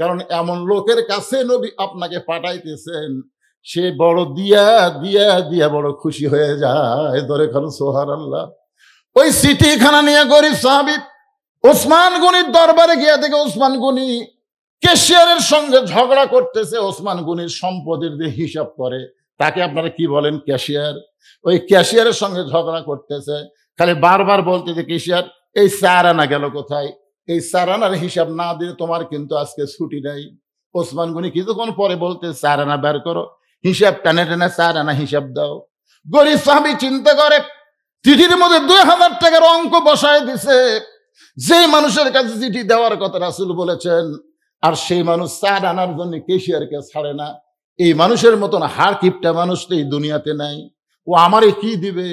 কারণ এমন লোকের কাছে নবী আপনাকে পাঠাইতেছেন, সে বড় দিয়া দিয়া দিয়া বড় খুশি হয়ে যায়। ধরে খান সুবহানাল্লাহ। ওই চিঠিখানা নিয়ে গরিব সাহাবী ওসমান গনির দরবারে গিয়ে দেখে ওসমান গনি ক্যাশিয়ারের সঙ্গে ঝগড়া করতেছে। ওসমান গনির সম্পদের যে হিসাব করে তাকে আপনারা কি বলেন? ক্যাশিয়ার। ওই ক্যাশিয়ারের সঙ্গে ঝগড়া করতেছে, খালি বারবার বলতেছে, ক্যাশিয়ার এই 4 আনা গেল কোথায়? এই 4 আনার হিসাব না দিলে তোমার কিন্তু আজকে ছুটি নাই। ওসমান গনি কিছুক্ষণ পরে বলতে, 4 আনা বের করো, হিসাব টানে টানে 4 আনা হিসাব দাও। গরিব সাহাবী চিন্তা করে, চিঠির মধ্যে 2000 টাকার অঙ্ক বসায় দিছে। যে মানুষের কাছে চিঠি দেওয়ার কথা রাসূল বলেছেন, আর সেই মানুষ 4 আনার জন্য ক্যাশিয়ারকে ছাড়ে না। এই মানুষের মতন হাড় কিপটা মানুষ তো এই দুনিয়াতে নাই। ও আমারে কি দিবে?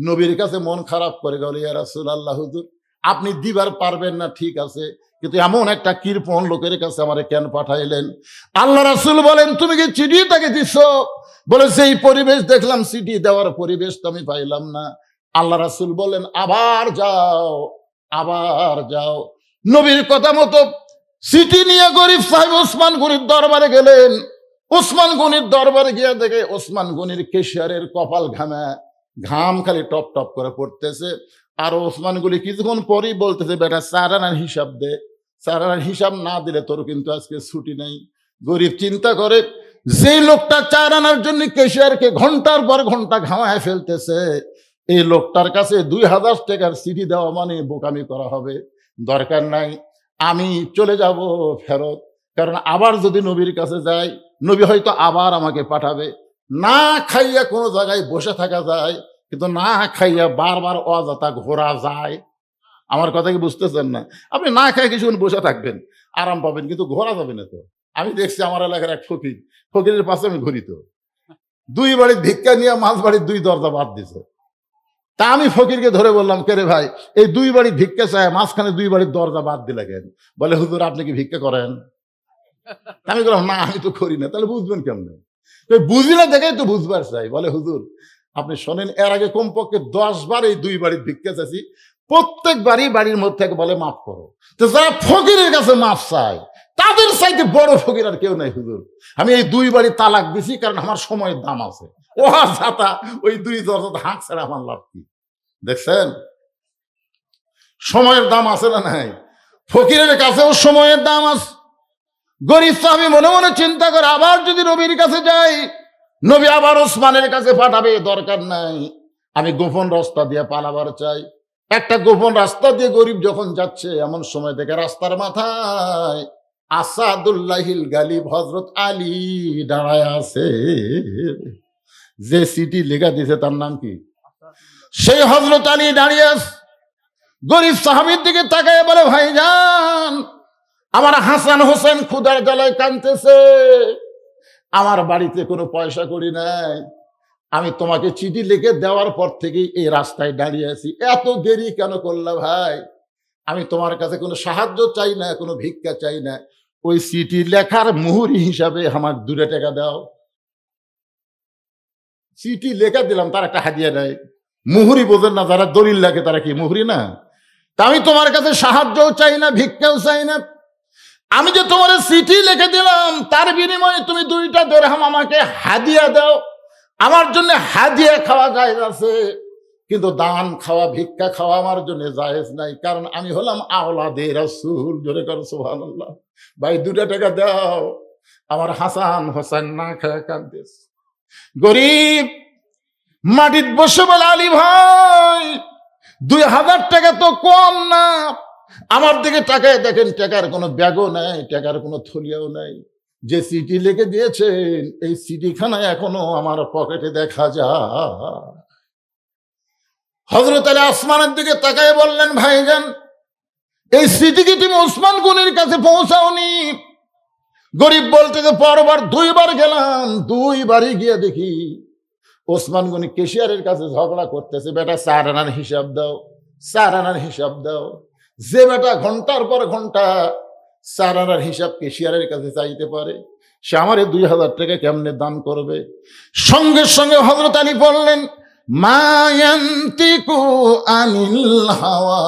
নবীর কাছে মন খারাপ করে গেল, ইয়া রাসূলুল্লাহ হুজুর আপনি দিবার পারবেন না, ঠিক আছে, কিন্তু এমন একটা কৃপণ লোকের কাছে আমারে কেন পাঠাইলেন? আল্লাহ রাসূল বলেন, তুমি কি চিঠি তাকে দিছ? বলে, সেই পরিবেশ দেখলাম, চিঠি দেওয়ার পরিবেশ তো আমি পাইলাম না। আল্লাহ রাসূল বলেন, আবার যাও, আবার যাও। নবীর কথা মতো চিঠি নিয়ে গরিব সাহেব ওসমান গনির দরবারে গেলেন। ওসমান গনির দরবারে গিয়ে দেখে ওসমান গনির ক্যাশিয়ারের কপাল ঘামা, ঘাম খালি টপ টপ করে পড়তেছে। আর ওসমান গনি কিছুক্ষণ পরেই বলতেছে, বেটা 4 আনার হিসাব দে, 4 আনার হিসাব না দিলে তোর কিন্তু আজকে ছুটি নেই। গরিব চিন্তা করে, যে লোকটা 4 আনার জন্য ক্যাশিয়ারকে ঘন্টার পর ঘন্টা ঘামায় ফেলতেছে, এই লোকটার কাছে 2000 টাকার চিঠি দেওয়া মানে বোকামি করা হবে। দরকার নাই, আমি চলে যাব ফেরত, কারণ আবার যদি নবীর কাছে যাই, নবী হয়তো আবার আমাকে পাঠাবে। না খাইয়া কোনো জায়গায় বসে থাকা যায়, কিন্তু না খাইয়া বারবার অযথা ঘোরা যায়। আমার কথা কি বুঝতেছেন না? আপনি না খাই কিছুক্ষণ বসে থাকবেন, আরাম পাবেন, কিন্তু ঘোরা যাবে না তো। আমি দেখছি আমার এলাকার এক ফকির, ফকিরের পাশে আমি ঘুরি তো, 2 বাড়ির ভিক্ষা নিয়ে মাঝ বাড়ির 2 দরজা বাদ দিছে। তা আমি ফকিরকে ধরে বললাম, কে রে ভাই, এই 2 বাড়ি ভিক্ষা চায়, মাঝখানে 2 বাড়ির দরজা বাদ দিলে কেন? বলে, হুজুর আপনি কি ভিক্ষা করেন? আমি বললাম, না আমি তো করি না। তাহলে বুঝবেন কেমনে? বুঝি না দেখেই তো বুঝবার চাই। বলে, হুজুর আপনি শোনেন, এর আগে কমপক্ষে 10 বার এই 2 বাড়ির ভিক্ষা চাইছি, প্রত্যেকবারই বাড়ির মধ্যে থেকে বলে মাফ করো। তো যারা ফকিরের কাছে মাফ চায়, তাদের চাইতে বড় ফকির আর কেউ নাই হুজুর। আমি এই 2 বাড়ি তালাক দিছি, কারণ আমার সময়ের দাম আছে। ও ছাতা ওই 2 দরজা হাঁক ছাড়া আমার লাভ কি? দেখছেন সময়ের দাম আছে না নাই? ফকিরের কাছেও সময়ের দাম আছে। গরিব সাহাবী মনে মনে চিন্তা করে, আবার যদি নবীর কাছে যাই, নবী আবার ওসমানের কাছে পাঠাবে, দরকার নাই, আমি গোপন রাস্তা দিয়ে পালাবার চাই। একটা গোপন রাস্তা দিয়ে গরিব যখন যাচ্ছে, এমন সময় থেকে রাস্তার মাথায় আসাদুল্লাহিল গালিব হযরত আলী দাঁড়ায় আছে। যে সিটি লেখা দিয়েছে তার নাম কি? সেই হযরত আলী দাঁড়িয়ে আছে। গরিব সাহাবীর দিকে তাকায় বলে, ভাইজান আমার হাসান হোসেন ক্ষুধার জ্বালায় কাঁদতেছে, আমার বাড়িতে কোনো পয়সা করি নাই, আমি তোমাকে চিঠি লিখে দেওয়ার পর থেকেই এই রাস্তায় দাঁড়িয়ে আছি, এত দেরি কেন করলা ভাই? আমি তোমার কাছে কোনো সাহায্য চাই না, কোনো ভিক্ষা চাই না, ওই চিঠি লেখার মুহুরি হিসাবে আমার 2 টাকা দাও। চিঠি লেখা দিলাম, তার একটা হাদিয়া নেয়। মুহুরি বোঝেন না যারা, দলিল লাগে তারা কি মুহুরি না? তা আমি তোমার কাছে সাহায্যও চাই না, ভিক্ষাও চাই না, আমি যে তোমার চিঠি লিখে দিলাম তার বিনিময়ে তুমি 2টা দিরহাম আমাকে হাদিয়া দাও। আমার জন্য হাদিয়া খাওয়া জায়েজ আছে, কিন্তু দান খাওয়া, ভিক্ষা খাওয়া আমার জন্য জায়েজ নাই, কারণ আমি হলাম আওলাদে রাসূল। জোরে করো সুবহানাল্লাহ। ভাই 2 টাকা দাও। আমার হাসান হোসেন না খায় কাঁদতেছে, গরিব মাটিত বসে বলে, আলী ভাই 2000 টাকা তো কম না। আমার দিকে টাকায় দেখেন, টাকার কোনো ব্যাগও নাই, টাকার কোনো থলিয়াও নাই। যে চিঠি লিখে দিয়েছেন এই চিঠিখানা এখনো আমার পকেটে দেখা যায়। হযরত আলী আসমানের দিকে তাকায় বললেন, ভাইজান এই চিঠি কি তুমি ওসমান গনির কাছে পৌঁছাওনি? গরিব বলতে যে পরবার 2 বার গেলাম, 2 বারই গিয়ে দেখি ওসমান গনি কেশিয়ারের কাছে ঝগড়া করতেছে, বেটা 4 আনার হিসাব দাও, 4 আনার হিসাব দাও। যে বেটা ঘন্টার পর ঘন্টা 4 আনার হিসাব কেশিয়ারের কাছে চাইতে পারে, সে আমারে 2000 টাকা কেমনে দান করবে? সঙ্গে সঙ্গে হযরত আলী বললেন, মা ইয়ান্তিকু আনিল হাওয়া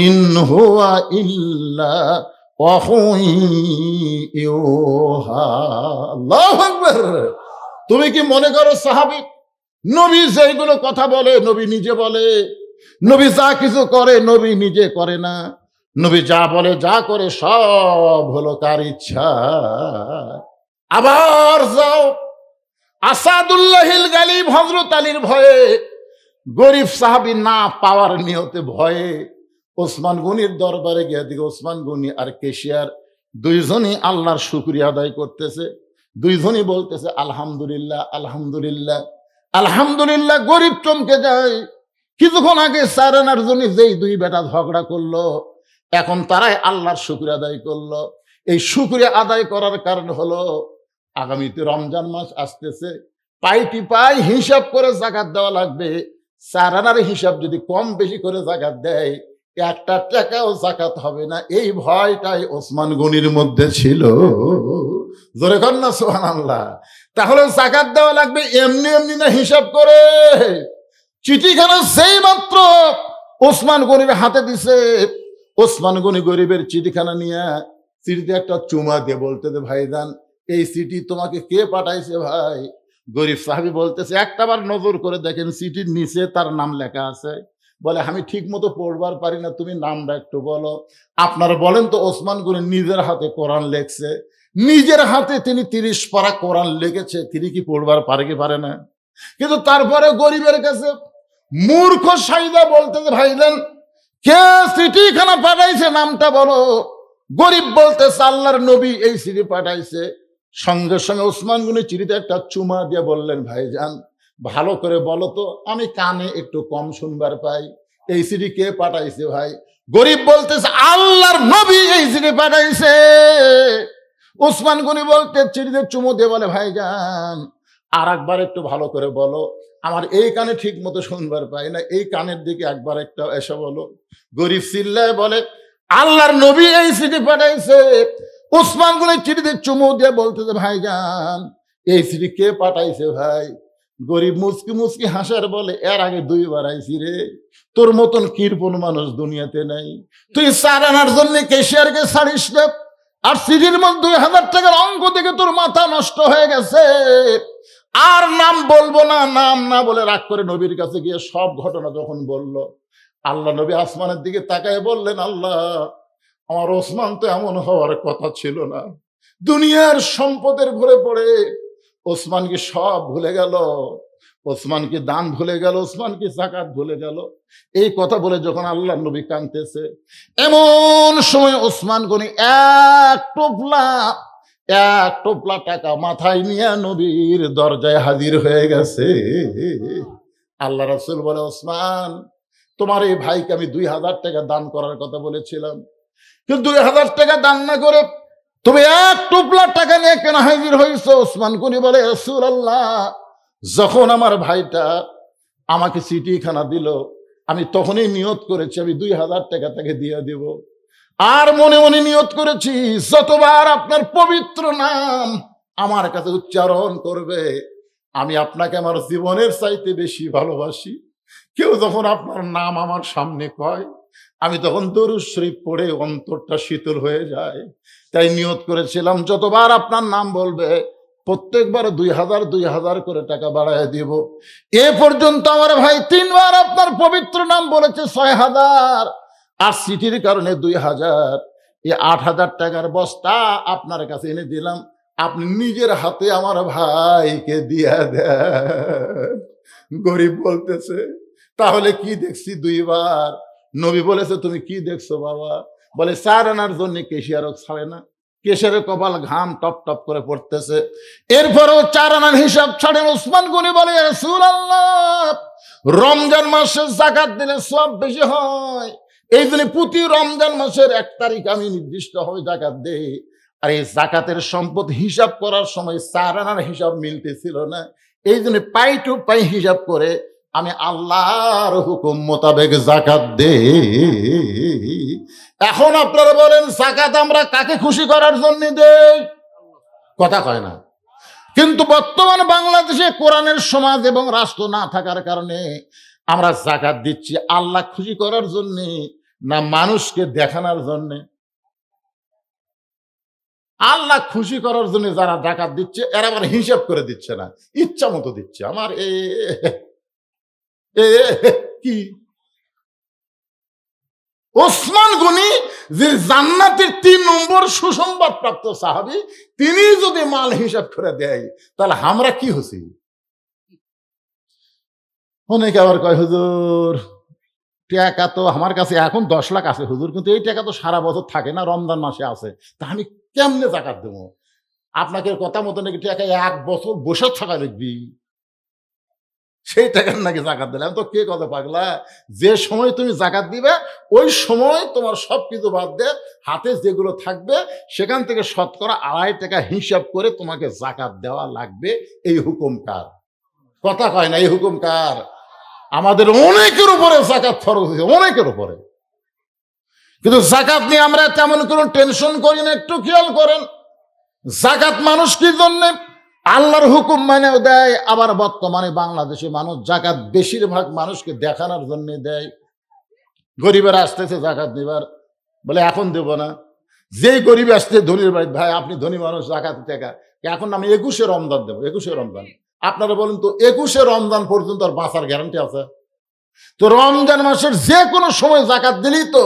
ইন হুয়া ইল্লা ওয়াহয়ুন ইউহা। আল্লাহু আকবার। তুমি কি মনে করো সাহাবী নবী যেগুলো কথা বলে নবী নিজে বলে? নবী যা কিছু করে নবী নিজে করে না, নবী যা বলে যা করে সব হলো কার ইচ্ছা। আবার যাও আসাদুল্লাহিল গালিব হযরত আলীর ভয়ে, গরিব সাহাবী না পাওয়ার নিয়তে ভয়ে ওসমান গনির দরবারে গিয়ে দিকে ওসমান গনি আর কেশিয়ার 2জনই আল্লাহর শুকরিয়া আদায় করতেছে, 2জনই বলতেছে আলহামদুলিল্লাহ আলহামদুলিল্লাহ আলহামদুলিল্লাহ। গরিব চমকে যায়, কিছুক্ষণ আগে 4 আনার জন্য যেই 2 বেটা ঝগড়া করলো, এখন তারাই আল্লাহর শুকরিয়া আদায় করলো। এই শুকরিয়া আদায় করার কারণ হলো আগামীতে রমজান মাস আসতেছে, পাইটি পাই হিসাব করে যাকাত দেওয়া লাগবে। 4 আনার হিসাব যদি কম বেশি করে যাকাত দেয়, 1 টাকাও যাকাত হবে না, এই ভয়টাই ওসমান গনির মধ্যে ছিল। জোরে কর না সুবহানাল্লাহ। তাহলে যাকাত দেওয়া লাগবে এমনি এমনি না, হিসাব করে। চিঠিখানা সেই মাত্র ওসমান গনির হাতে দিছে, ওসমান গনি গরিবের চিঠিখানা নিয়ে চিঠিতে একটা চুমা দিয়ে বলতে, ভাইজান এই চিঠি তোমাকে কে পাঠাইছে ভাই? গরিব সাহাবী বলতেছে, একটাবার নজর করে দেখেন চিঠির নিচে তার নাম লেখা আছে। বলে, আমি ঠিক মতো পড়বার পারি না, তুমি নামটা একটু বলো। আপনারা বলেন তো, ওসমান গনি নিজের হাতে কোরআন লেখছে, নিজের হাতে তিনি 30 পারা কোরআন লিখেছে, তিনি কি পড়বার পারে কি পারে না? কিন্তু তারপরে গরিবের কাছে মূর্খ সাইদা বলতেছে, ভাইজান কে চিঠিখানা পাঠাইছে নামটা বলো। গরিব বলতেছে, আল্লাহর নবী এই চিঠি পাঠাইছে। সঙ্গে সঙ্গে ওসমান গনি চিঠিতে একটা চুমা দিয়ে বললেন, ভাইজান ভালো করে বলো তো, আমি কানে একটু কম শুনবার পাই, এই চিঠি কে পাঠাইছে ভাই? গরিব বলতেছে, আল্লাহর নবী এই চিঠি পাঠাইছে। ওসমান গনি বলতে চিঠিতে চুমু দিয়ে বলে, ভাইজান আর একবার একটু ভালো করে বলো, আমার এই কানে ঠিক মতো শুনবার পাই না, এই কানের দিকে একবার একটা এসে বলো। গরিব চিল্লায় বলে, আল্লাহর নবী এই চিঠি পাঠাইছে। ওসমান গনি চিঠিতে চুমু দিয়ে বলতেছে, ভাইজান এই চিঠি কে পাঠাইছে ভাই? গরিব মুচকি মুচকি হাসার বলে, এর আগে 2 বার আইছি রে, তোর মতন কৃপণ মানুষ দুনিয়াতে নাই। তুই 4 আনার জন্য কেশিয়ারকে ছাড়িস না, আর চিঠির মধ্যে 2000 টাকার অঙ্ক থেকে তোর মাথা নষ্ট হয়ে গেছে। আর নাম বলবো না, নাম না বলে রাগ করে নবীর কাছে গিয়ে সব ঘটনা যখন বলল, আল্লাহ নবী আসমানের দিকে তাকায় বললেন, আল্লাহ আমার ওসমান তো এমন হওয়ার কথা ছিল না, দুনিয়ার সম্পদের ভরে পড়ে ওসমানকে সব ভুলে গেল, ওসমানকে দান ভুলে গেল, ওসমানকে যাকাত ভুলে গেল। এই কথা বলে যখন আল্লাহ নবী কাঁদতেছে, এমন সময় ওসমান গনি এক টোপলা টাকা মাথায় নিয়ে নবীর দরজায় হাজির হয়ে গেছে। আল্লাহ রাসূল বলে, ওসমান তোমার এই ভাইকে আমি 2000 টাকা দান করার কথা বলেছিলাম, কিন্তু 2000 টাকা দান না করে তুমি এক টুপলা টাকা নিয়ে কেন হাজির হয়েছো? ওসমান গনি বলে, রাসূলুল্লাহ, যখন আমার ভাইটা আমাকে চিঠিখানা দিল, আমি তখনই নিয়ত করেছি আমি 2000 টাকা তাকে দিয়ে দেব। আর মনে মনে নিয়ত করেছি, যতবার আপনার পবিত্র নাম আমার কাছে উচ্চারণ করবে, আমি আপনাকে আমার জীবনের চাইতে বেশি ভালোবাসি। কেউ যখন আপনার নাম আমার সামনে কয়, আমি তখন দরুদ শরীফ পড়ে অন্তরটা শীতল হয়ে যায়। তাই নিয়ত করেছিলাম, যতবার আপনার নাম বলবে প্রত্যেকবার 2000 করে টাকা বাড়ায় দিব। এ পর্যন্ত আমার ভাই 3 বার আপনার পবিত্র নাম বলেছে, 6000। আর সিটির কারণে 2000, এই 8000 টাকার বস্তা আপনার কাছে এনে দিলাম, আপনি নিজের হাতে আমার ভাইকে দিয়ে দেন। গরিব বলতেছে, তাহলে কি দেখছি 2 বার? নবী বলেছে, তুমি কি দেখছো বাবা? বলে, 4 আনার জন্য কেশিয়ারও ছাড়ে না, কেশিয়ারের কপাল ঘাম টপ টপ করে পড়তেছে, এরপরেও 4 আনার হিসাব ছাড়েন। ওসমান গনি বলে, রাসূলুল্লাহ, রমজান মাসে যাকাত দিলে সওয়াব বেশি হয়, এই জন্য প্রতি রমজান মাসের 1 তারিখ আমি নির্দিষ্ট হয়ে যাকাত দেই। আর এই যাকাতের সম্পদ হিসাব করার সময় 4 আনার হিসাব মিলতেছিল না, এই জন্য পাই টু পাই হিসাব করে আমি আল্লাহর হুকুম মোতাবেক যাকাত দেই। এখন আপনারা বলেন, যাকাত আমরা কাকে খুশি করার জন্য দেই? কথা কয় না। কিন্তু বর্তমান বাংলাদেশে কোরআনের সমাজ এবং রাষ্ট্র না থাকার কারণে আমরা যাকাত দিচ্ছি আল্লাহ খুশি করার জন্য না মানুষকে দেখানোর জন্য? আল্লাহ খুশি করার জন্য যারা যাকাত দিচ্ছে, এরা আবার হিসাব করে দিচ্ছে না, ইচ্ছা মতো দিচ্ছে। আমার কি ওসমান গনি, যে জান্নাতের 3 নম্বর সুসংবাদ প্রাপ্ত সাহাবী, তিনি যদি মাল হিসাব করে দেয়, তাহলে আমরা কি হচ্ছি? অনেকে আবার কয়, হুজুর টাকা তো আমার কাছে এখন 10 লাখ আছে হুজুর, কিন্তু এই টাকা তো সারা বছর থাকে না, রমজান মাসে আছে, তা আমি কেমনে যাকাত দেবো? আপনাকে কথা মতো নাকি টাকা 1 বছর বসে থাকা লিখবি, সেই টাকার নাকি যাকাত দিলাম? তো কে কথা পাগলা, যে সময় তুমি যাকাত দিবে ওই সময় তোমার সবকিছু বাদ দিয়ে হাতে যেগুলো থাকবে সেখান থেকে শতকরা 2.5 টাকা হিসাব করে তোমাকে যাকাত দেওয়া লাগবে। এই হুকুম কার? কথা কয় না, এই হুকুম কার? আমাদের অনেকের উপরে যাকাত ফরজ হয়েছে, অনেকের উপরে। কিন্তু যাকাত নিয়ে আমরা তেমন কোনো টেনশন করি না। একটু খেয়াল করেন, যাকাত মানুষ কি জন্য? আল্লাহর হুকুম মানেও দেয়। আবার বর্তমানে বাংলাদেশে মানুষ যাকাত বেশিরভাগ মানুষকে দেখানোর জন্য দেয়। গরিবেরা আসতেছে যাকাত নিবার, বলে এখন দেব না। যেই গরিব আসছে ধনীর বাড়ি, ভাই আপনি ধনী মানুষ, যাকাত টাকা এখন আমি 21শে রমজান দেবো, 21শে রমজান। আপনারা বলেন তো, 21শে রমজান পর্যন্ত আর বাঁচার গ্যারান্টি আছে? তো রমজান মাসের যে কোনো সময় যাকাত দিলেই তো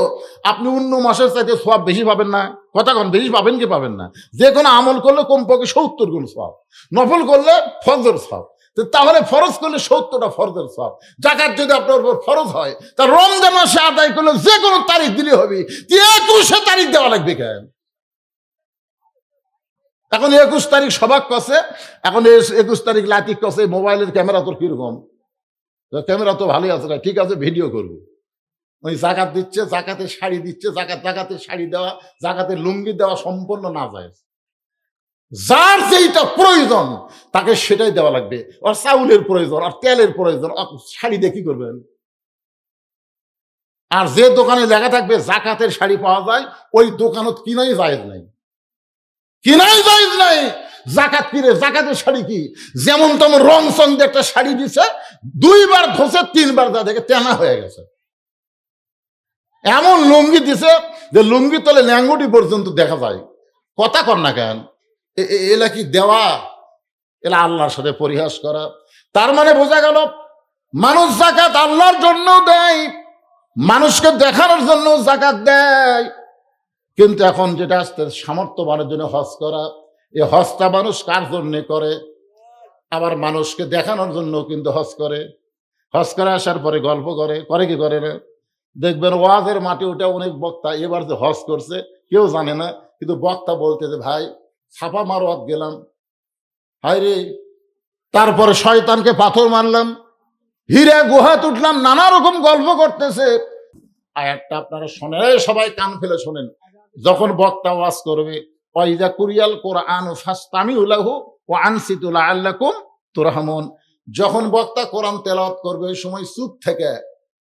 আপনি অন্য মাসের চাইতে সওয়াব বেশি পাবেন না? কথা কন, বেশি পাবেন কি পাবেন না? যে কোনো আমল করলে কমপক্ষে 70 গুণ সওয়াব, নফল করলে ফরজের সওয়াব। তাহলে ফরজ করলে 70টা ফরজের সওয়াব। যাকাত যদি আপনার উপর ফরজ হয়, তা রমজান মাসে আদায় করলে যে কোনো তারিখ দিলে হবে, 21শে তারিখ দেওয়া লাগবে কেন? এখন 21 তারিখ সবাক কছে, এখন 21 তারিখ লাতিক কছে, মোবাইলের ক্যামেরা তোর কিরকম? ক্যামেরা তো ভালোই আছে, ঠিক আছে ভিডিও করবো। ওই যাকাত দিচ্ছে, যাকাতের শাড়ি দিচ্ছে, যাকাতের শাড়ি দেওয়া, যাকাতের লুঙ্গি দেওয়া সম্পূর্ণ না যায়। যার যেইটা প্রয়োজন তাকে সেটাই দেওয়া লাগবে। আর চাউলের প্রয়োজন, আর তেলের প্রয়োজন, শাড়ি দিয়ে কি করবেন? আর যে দোকানে লেখা থাকবে যাকাতের শাড়ি পাওয়া যায়, ওই দোকানত কিনাই জায়েজ নাই, কিনাই জায়েজ নাই। যাকাত কিরে, যাকাতের শাড়ি কি? যেমন তেমন রং সং দিয়ে একটা শাড়ি দিছে, 2 বার ধসে 3 বার যা দেখে তেনা হয়ে গেছে। এমন লুঙ্গি দিছে যে লুঙ্গি তলে ল্যাঙ্গুটি পর্যন্ত দেখা যায়। কথা কর না কেন? এলা কি দেওয়া? এলা আল্লাহর সাথে পরিহাস করা। তার মানে বোঝা গেল, মানুষ যাকাত আল্লাহর জন্য দেয়, মানুষকে দেখানোর জন্য যাকাত দেয়। কিন্তু এখন যেটা আসতে সামর্থ্যবানের জন্য হজ করা, এই হজটা মানুষ কার জন্য করে? আবার মানুষকে দেখানোর জন্য কিন্তু হজ করে। হজ করে আসার পরে গল্প করে, করে কি করে না? দেখবেন ওয়াজের মাঠে ওটা অনেক বক্তা এবার যে হজ করছে কেউ জানে না, কিন্তু বক্তা বলতেছে, ভাই ছাপা মারোয়াত গেলাম, হায় রে, তারপরে শয়তানকে পাথর মারলাম, হীরা গুহা তুটলাম, নানা রকম গল্প করতেছে। আয়াতটা আপনারা শোনেন, এই সবাই কান ফেলে শোনেন। যখন বক্তা ওয়াজ করবে, ওয়াইদা কুরিয়াল কোরআন ফাসতামিউ লাহু ওয়া আনসিতু লাআল্লাকুম তুরহামুন, যখন বক্তা কোরআন তেলাওয়াত করবে ওই সময় চুপ থেকে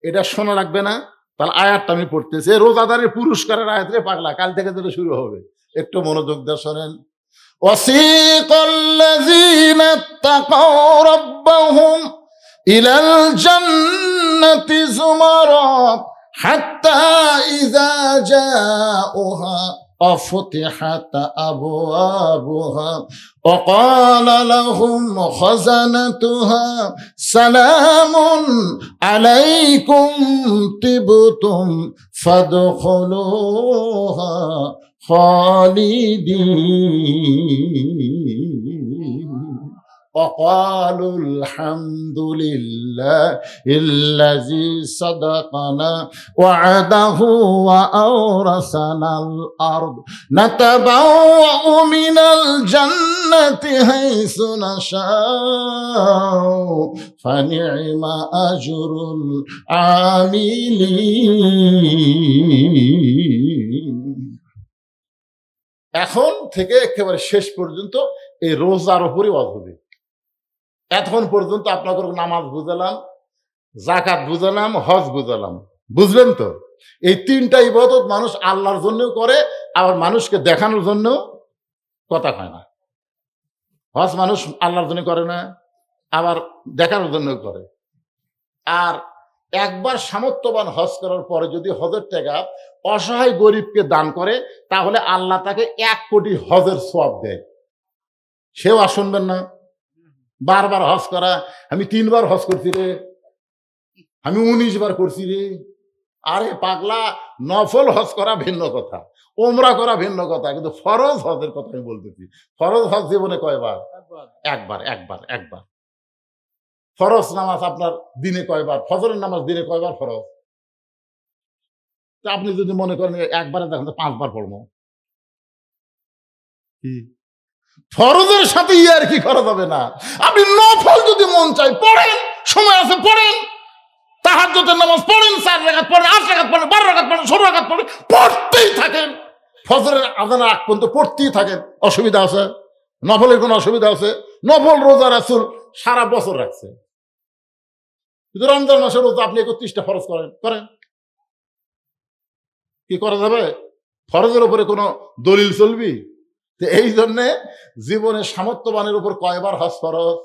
এটা শোনা লাগবে না। তাহলে আয়াতটা আমি পড়তেছি, রোজাদারের পুরস্কারের আয়াত রে পাগলা, কাল থেকে যেটা শুরু হবে, একটু মনোযোগ দিয়ে শোনেন। ওয়াসিকাল্লাযীনা তাকাউ রাব্বাহুম ইলাল জান্নাতি যুমারা হাত্তা ইযা জাউহা وفتحت أبوابها وقال لهم خزنتها سلام عليكم طبتم فادخلوها خالدين وقالوا الحمد لله الذي صدقنا وعده وأورثنا الأرض نتبوأ من الجنة حيث نشاء فنعم أجر العاملين। এখন থেকে একেবারে শেষ পর্যন্ত এই রোজার উপরে ওয়াজ হবে। এতক্ষণ পর্যন্ত আপনাদের নামাজ বুঝালাম, যাকাত বুঝালাম, হজ বুঝালাম, বুঝলেন তো? এই তিনটা ইবাদত মানুষ আল্লাহর জন্য করে, আবার মানুষকে দেখানোর জন্য কথা কয় না। হজ মানুষ আল্লাহর জন্য করে না, আবার দেখানোর জন্য করে। আর একবার সামর্থ্যবান হজ করার পরে যদি হজের টাকা অসহায় গরিবকে দান করে, তাহলে আল্লাহ তাকে 1 কোটি হজের সওয়াব দেয়। সেও আর শুনবেন না। বারবার হজ করা, আমি 3 বার হজ করছি রে, আমি 19 বার করছি রে। আরে পাগলা, নফল হজ করা ভিন্ন কথা, ওমরা করা ভিন্ন কথা, কিন্তু ফরজ হজের কথা আমি বলতেছি। ফরজ হজ জীবনে কয়বার? একবার। ফরজ নামাজ আপনার দিনে কয়বার? ফজরের নামাজ দিনে কয়বার ফরজ? আপনি যদি মনে করেন একবারে, দেখেন তো 5 বার পড়বো। ফরজের সাথে আর কি করা যাবে না। আপনি নফল যদি মন চাই পড়েন, সময় আছে পড়েন, তাহাজ্জুদের নামাজ পড়েন, 4 রাকাত পড়েন, 8 রাকাত পড়েন, 12 রাকাত পড়েন, 16 রাকাত পড়েন, পড়তেই থাকেন। ফজরের আযানের আগ পর্যন্ত পড়তেই থাকেন। অসুবিধা আছে? নফলের কোনো অসুবিধা আছে? নফল রোজা রাসূল সারা বছর রাখছে, কিন্তু রমজান মাসের রোজা আপনি 31টা ফরজ করেন, কি করা যাবে? ফরজের উপরে কোনো দলিল চলবি? এই জন্যে জীবনে সামর্থ্যবানের উপর কয়বার হজ ফরজ?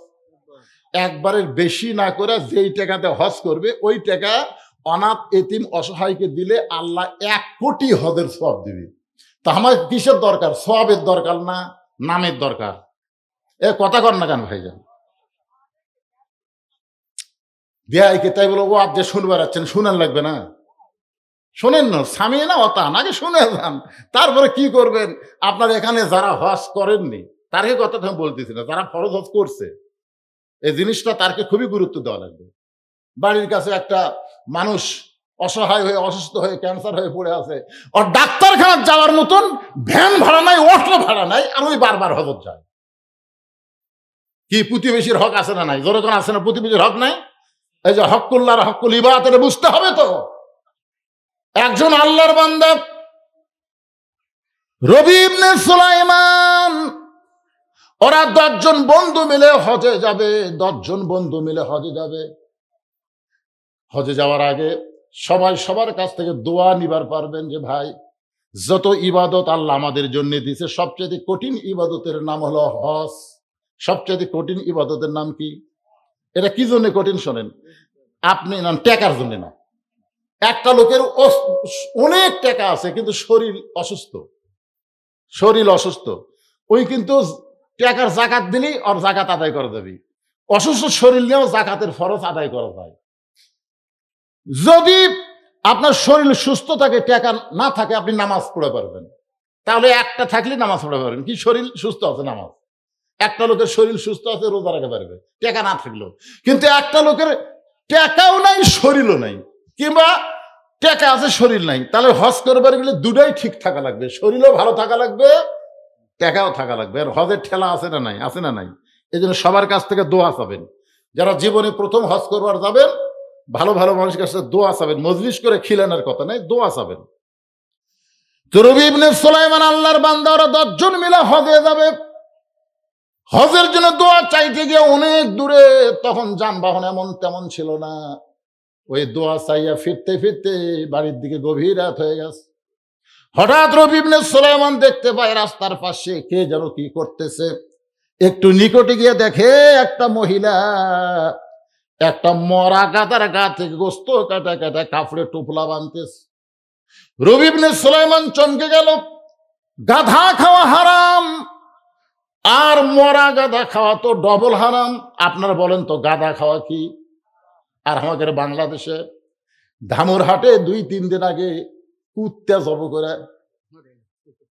একবারের বেশি না করে যেই টাকাতে হজ করবে ওই টাকা অনাথ এতিম অসহায়কে দিলে আল্লাহ 1 কোটি হজের সওয়াব দিবে। তা আমার কিসের দরকার? সওয়াবের দরকার না নামের দরকার? এ কথা কর না কেন ভাইজান? দেয়াইকে তাই বলো, ও আপনি শুনবার আছেন, শুনেন লাগবে না? শোনেন না, সামিয়ে না অতান, আগে শুনে যান, তারপরে কি করবেন। আপনার এখানে যারা হজ করেননি তারকে কথা আমি বলতেছি না, যারা ফরজ হজ করছে এই জিনিসটা তারকে খুবই গুরুত্ব দেওয়া লাগবে। বাড়ির কাছে একটা মানুষ অসহায় হয়ে অসুস্থ হয়ে ক্যান্সার হয়ে পড়ে আছে, ওর ডাক্তারখানা যাওয়ার মতন ভ্যান ভাড়া নাই, অটো ভাড়া নাই, আর ওই বারবার হজত যায়। কি প্রতিবেশীর হক আছে না নাই? যখন আছে না প্রতিবেশীর হক নাই? এই যে হকুল্লাহর হকুল ইবাদত, এটা বুঝতে হবে তো। একজন আল্লাহর বান্দা রবি ইবনে সুলাইমান, ওরা 10 জন বন্ধু মিলে হজে যাবে। 10 জন বন্ধু মিলে হজে যাবে। হজে যাওয়ার আগে সবাই সবার কাছ থেকে দোয়া নিবার পারবেন যে ভাই, যত ইবাদত আল্লাহ আমাদের জন্য দিয়েছে, সবচেয়ে কঠিন ইবাদতের নাম হলো হজ। সবচেয়ে কঠিন ইবাদতের নাম কি? এটা কি জন্য কঠিন শোনেন। আপনি না টাকার জন্য না। একটা লোকের অনেক টাকা আছে কিন্তু শরীর অসুস্থ, ওই কিন্তু টাকার জাকাত দিলেই ওর জাকাত আদায় করা যাবে। অসুস্থ শরীর নিয়েও জাকাতের ফরজ আদায় করা যায়। যদি আপনার শরীর সুস্থ থাকে, টাকা না থাকে, আপনি নামাজ পড়ে পারবেন। তাহলে একটা থাকলে নামাজ পড়ে পারবেন। কি শরীর সুস্থ আছে নামাজ? একটা লোকের শরীর সুস্থ আছে, রোজা রাখতে পারবে টাকা না থাকলেও। কিন্তু একটা লোকের টাকাও নাই, শরীরও নাই, কিংবা টাকা আছে শরীর নাই, তাহলে হজ করবার গেলে দুটাই ঠিক থাকা লাগবে। শরীরও ভালো থাকা লাগবে, টাকাও থাকা লাগবে। আর হজের ঠেলা আছে না নাই? আছে না নাই? এই জন্য সবার কাছ থেকে দোয়া চাবেন। যারা জীবনে প্রথম হজ করবার যাবেন, ভালো ভালো মানুষের কাছে দোয়া চাবেন, মজলিস করে খিলানোর কথা নাই, দোয়া চাবেন। তো রবি ইবনে সুলাইমান আল্লাহর বান্দা, ওরা 10 জন মিলে হজে যাবে। হজের জন্য দোয়া চাইতে গিয়ে অনেক দূরে, তখন যানবাহন এমন তেমন ছিল না। ওই দোয়া চাইয়া ফিরতে ফিরতে বাড়ির দিকে গভীর রাত হয়ে গেছে। হঠাৎ রবি ইবনে সুলাইমান দেখতে পায় রাস্তার পাশে কে যেন কি করতেছে। একটু নিকটে গিয়ে দেখে একটা মহিলা একটা মরা গাদার গা থেকে গোস্ত কাটা কাটা কাপড়ে টোপলা বাঁধতেছে। রবি ইবনে সুলাইমান চমকে গেল। গাধা খাওয়া হারাম, আর মরা গাধা খাওয়া তো ডবল হারাম। আপনারা বলেন তো গাধা খাওয়া কি? আর আমাদের বাংলাদেশে ধামুরহাটে 2-3 দিন আগে কুত্তা জব করে,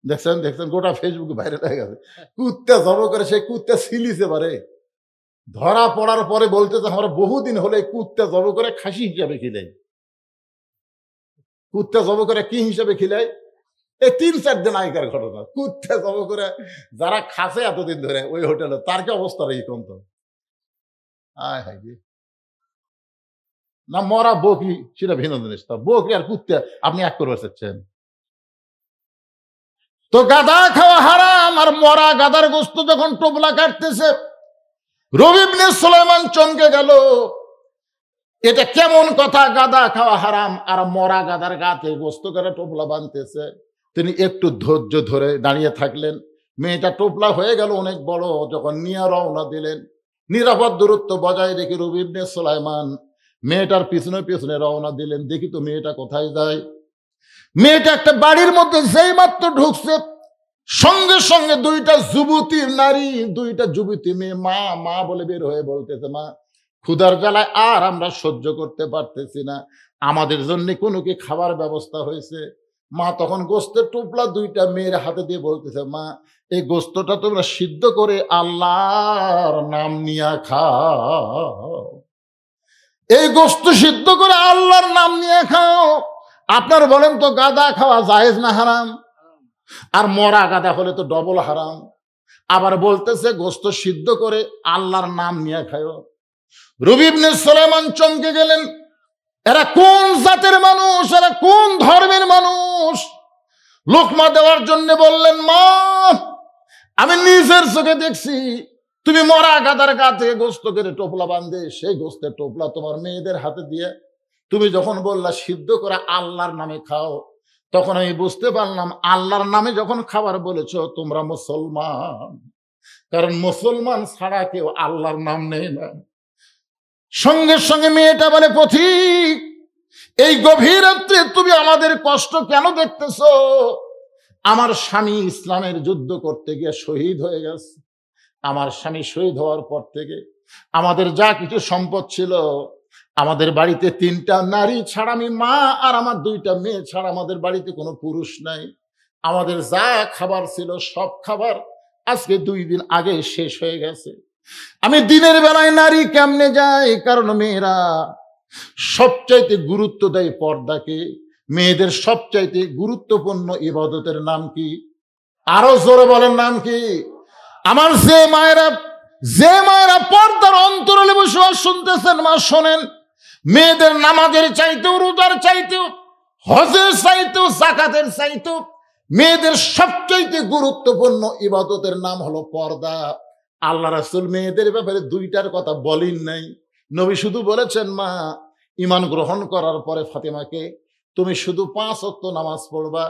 দেখছেন দেখছেন, গোটা ফেসবুকে ভাইরাল হয়ে গেছে। কুত্তা জব করে, সেই কুত্তা ছিলিছে পারে, ধরা পড়ার পরে বলতেছে আমরা বহুদিন হলে কুত্তা জব করে খাসি হিসাবে খিলাই। কুত্তা জব করে কি হিসাবে খিলাই? এই 3-4 দিন আগেকার ঘটনা। কুত্তা জব করে যারা খাসে এতদিন ধরে ওই হোটেলে, তার কি অবস্থা রে কম তো? আয় হায় রে। না মরা বকরি সেটা ভিন্ন জিনিস। তা বকরি আর কুত্তা আপনি এক করতে চাচ্ছেন? তো গাদা খাওয়া হারাম, আর মরা গাদার গোস্ত যখন টোপলা কাটতেছে, রবি ইবনে সুলাইমান চমকে গেল। এটা কেমন কথা? গাদা খাওয়া হারাম আর মরা গাদার গাতে গোস্ত করে টোপলা বাঁধতেছে। তিনি একটু ধৈর্য ধরে দাঁড়িয়ে থাকলেন। মেয়েটা টোপলা হয়ে গেল অনেক বড়, যখন নিয়ে রওনা দিলেন, নিরাপদ দূরত্ব বজায় রেখে রবি ইবনে সুলাইমান মেয়েটার পিছনে পিছনে রওনা দিলেন। দেখি তো মেয়েটা কোথায় যায়। মেয়েটা একটা বাড়ির মধ্যে যেই মাত্র ঢুকছে, সঙ্গে সঙ্গে 2টা যুবতী নারী, 2টা যুবতী মেয়ে মা মা বলে বের হয়ে বলতেছে, মা ক্ষুধার জ্বালায় আর আমরা সহ্য করতে পারতেছি না, আমাদের জন্য কোনো কি খাবার ব্যবস্থা হয়েছে? মা তখন গোস্তের টোপলা 2টা মেয়ের হাতে দিয়ে বলতেছে, মা এই গোস্তটা তোমরা সিদ্ধ করে আল্লাহর নাম নিয়ে খাও। এই গোস্ত সিদ্ধ করে আল্লাহর নাম নিয়ে খাও। আপনার বলেন তো গাদা খাওয়া জায়েজ না হারাম? আর মরা গাদা হলে তো ডবল হারাম। আবার বলতেছে গোস্ত সিদ্ধ করে আল্লাহর নাম নিয়ে খাও। রবি ইবনে সুলাইমান চমকে গেলেন। এরা কোন জাতের মানুষ, এরা কোন ধর্মের মানুষ? লোকমা দেওয়ার জন্য বললেন, মা আমি নিজের চোখে দেখছি তুমি মরা গাদার গা থেকে গোস্ত করে টোপলা বাঁধে, সেই গোস্তের টোপলা তোমার মেয়েদের হাতে দিয়ে তুমি যখন বললা সিদ্ধ করে আল্লাহর নামে খাও, তখন আমি বুঝতে পারলাম আল্লাহর নামে যখন খাবার বলেছ তোমরা মুসলমান, কারণ মুসলমান ছাড়া কেউ আল্লাহর নাম নেই না। সঙ্গে সঙ্গে মেয়েটা বলে, পথিক এই গভীর রাত্রে তুমি আমাদের কষ্ট কেন দেখতেছ? আমার স্বামী ইসলামের যুদ্ধ করতে গিয়ে শহীদ হয়ে গেছে। আমার স্বামী শহীদ হওয়ার পর থেকে আমাদের যা কিছু সম্পদ ছিল, আমাদের বাড়িতে 3টা নারী ছাড়া, আমি মা আর আমার 2টা মেয়ে ছাড়া আমাদের বাড়িতে কোনো পুরুষ নাই। আমাদের যা খাবার ছিল সব খাবার আজকে 2 দিন আগে শেষ হয়ে গেছে। আমি দিনের বেলায় নারী কেমনে যাই? কারণ মেয়েরা সবচাইতে গুরুত্ব দেয় পর্দাকে। মেয়েদের সবচাইতে গুরুত্বপূর্ণ ইবাদতের নাম কি? আরো জোরে বলেন, নাম কি? আমার যে মায়েরা পর্দার অন্তরালে বসে শুনতেছেন, মা শোনেন, মেয়েদের নামাজের চাইতেও, রোজার চাইতেও, হজের চাইতেও, যাকাতের চাইতেও মেয়েদের সবচাইতে গুরুত্বপূর্ণ ইবাদতের নাম হলো পর্দা। আল্লাহ রাসূল মেয়েদের ব্যাপারে 2টার কথা বলেন নাই। নবী শুধু বলেছেন, মা ঈমান গ্রহণ করার পরে ফাতেমাকে তুমি শুধু 5 ওয়াক্ত নামাজ পড়বা,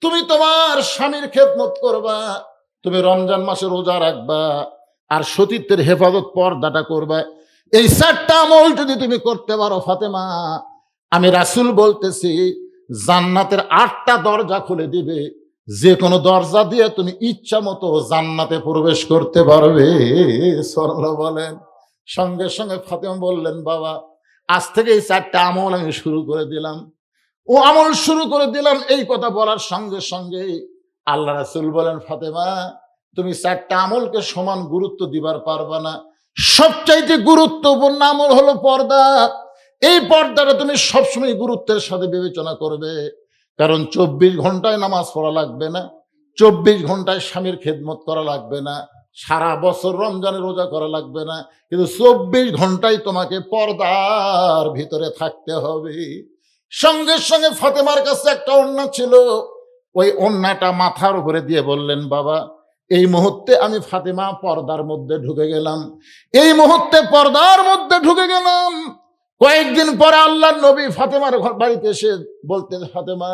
তুমি তোমার স্বামীর খেদমত করবা, তুমি রমজান মাসে রোজা রাখবা, আর সতীত্বের হেফাজত পর্দাটা করবা। এই 4টা আমল যদি তুমি করতে পারো ফাতেমা, আমি রাসূল বলতেছি জান্নাতের 8টা দরজা খুলে দিবে, যে কোনো দরজা দিয়ে তুমি ইচ্ছা মতো জান্নাতে প্রবেশ করতে পারবে। সুবহানাল্লাহ বলেন। সঙ্গে সঙ্গে ফাতেমা বললেন, বাবা আজ থেকে এই 4টা আমল আমি শুরু করে দিলাম। ও আমল শুরু করে দিলাম। এই কথা বলার সঙ্গে সঙ্গে আল্লাহ রাসূল বলেন, ফাতেমা তুমি 4টা আমলকে সমান গুরুত্ব দিবার পারবা না। সবচাইতে গুরুত্বপূর্ণ আমল হলো পর্দা। এই পর্দাটা তুমি সবসময় গুরুত্বের সাথে বিবেচনা করবে, কারণ 24 ঘন্টায় নামাজ পড়া লাগবে না, 24 ঘন্টায় স্বামীর খেদমত করা লাগবে না, সারা বছর রমজানের রোজা করা লাগবে না, কিন্তু 24 ঘন্টায় তোমাকে পর্দার ভিতরে থাকতে হবে। সঙ্গে সঙ্গে ফাতেমার কাছে একটা ওড়না ছিল, ওই ওড়নাটা মাথার উপরে দিয়ে বললেন, বাবা এই মুহূর্তে আমি ফাতেমা পর্দার মধ্যে ঢুকে গেলাম, এই মুহূর্তে পর্দার মধ্যে ঢুকে গেলাম। কয়েকদিন পরে আল্লাহর নবী ফাতেমার বাড়িতে এসে বলতেন, ফাতেমা,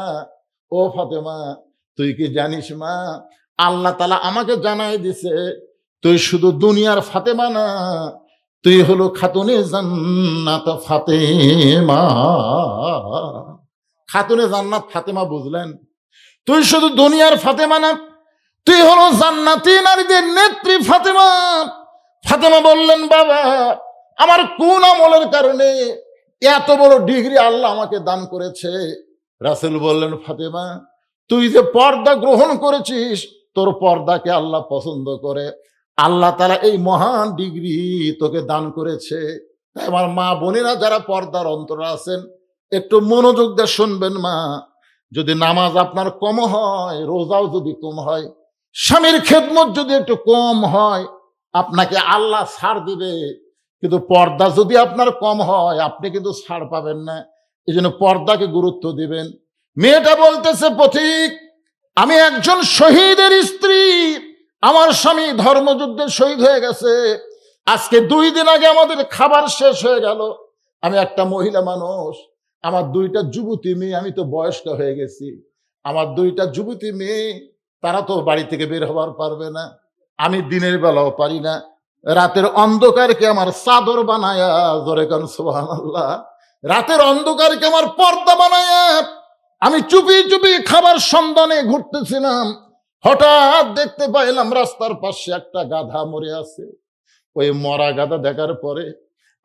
ও ফাতেমা, তুই কি জানিস মা, আল্লাহ তাআলা আমাকে জানাই দিছে তুই শুধু দুনিয়ার ফাতেমা না, তুই হলো খাতুনে জান্নাত ফাতেমা। খাতুনে জান্নাত ফাতেমা বুঝলেন? তুই শুধু দুনিয়ার ফাতেমা না, তুই হলো জান্নাতি নারীদের নেত্রী ফাতেমা। ফাতেমা বললেন, বাবা আমার কোন আমলের কারণে এত বড় ডিগ্রি আল্লাহ আমাকে দান করেছে? রাসূল বললেন, ফাতেমা তুই যে পর্দা গ্রহণ করেছিস, তোর পর্দাকে আল্লাহ পছন্দ করে, আল্লাহ তাআলা এই মহান ডিগ্রি তোকে দান করেছে। তাই আমার মা বোনেরা যারা পর্দার অন্তরে আছেন, একটু মনোযোগ দিয়ে শুনবেন। মা, যদি নামাজ আপনার কম হয়, রোজাও যদি কম হয়, স্বামীর খেদমত যদি একটু কম হয়, আপনাকে আল্লাহ ছাড় দিবে। কিন্তু পর্দা যদি আপনার কম হয়, আপনি কিন্তু ছাড় পাবেন না। এই জন্য পর্দাকে গুরুত্ব দিবেন। মেয়েটা বলতেছে, পথিক আমি একজন শহীদের স্ত্রী, আমার স্বামী ধর্মযুদ্ধে শহীদ হয়ে গেছে, আজকে 2 দিন আগে আমাদের খাবার শেষ হয়ে গেল। আমি একটা মহিলা মানুষ, আমার 2টা যুবতী মেয়ে, আমি তো বয়স্ক হয়ে গেছি, আমার 2টা যুবতী মেয়ে, তারা তো বাড়ি থেকে বের হবার পারবে না, আমি দিনের বেলাও পারি না, রাতের অন্ধকারকে আমার চাদর বানায়া, জোরে কান সুবহানাল্লাহ, রাতের অন্ধকারকে আমার পর্দা বানায়া আমি চুপি চুপি খাবার সন্ধানে ঘুরতেছিলাম। হঠাৎ দেখতে পাইলাম রাস্তার পাশে একটা গাধা মরে আছে। ওই মরা গাধা দেখার পরে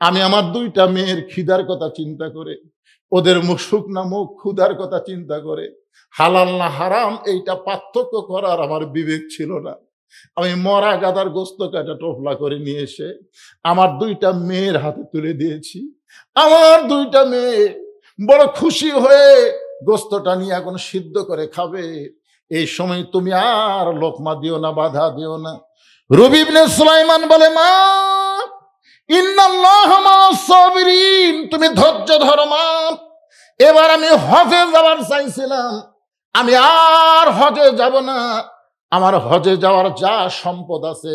আমি আমার 2টা মেয়ের খিদার কথা চিন্তা করে, ওদের মুখ শুকনা মুখ, ক্ষুধার কথা চিন্তা করে, হালাল না হারাম এইটা পার্থক্য করার আমার বিবেক ছিল না। আমি মরা গাধার গোস্ত কাটা টোপলা করে নিয়ে এসে আমার 2টা মেয়ের হাতে তুলে দিয়েছি। আমার 2টা মেয়ে বড় খুশি হয়ে গোস্তটা নিয়ে এখন সিদ্ধ করে খাবে। এই সময় তুমি আর লোকমা দিও না, বাধা দিও না। রবি ইবনে সুলাইমান বলে, মা ইন্নাল্লাহ মা'আস সাবিরিন, তুমি ধৈর্য ধরো মা। এবার আমি হজে যাওয়ার চাইছিলাম, আমি আর হজে যাব না। আমার হজে যাওয়ার যা সম্পদ আছে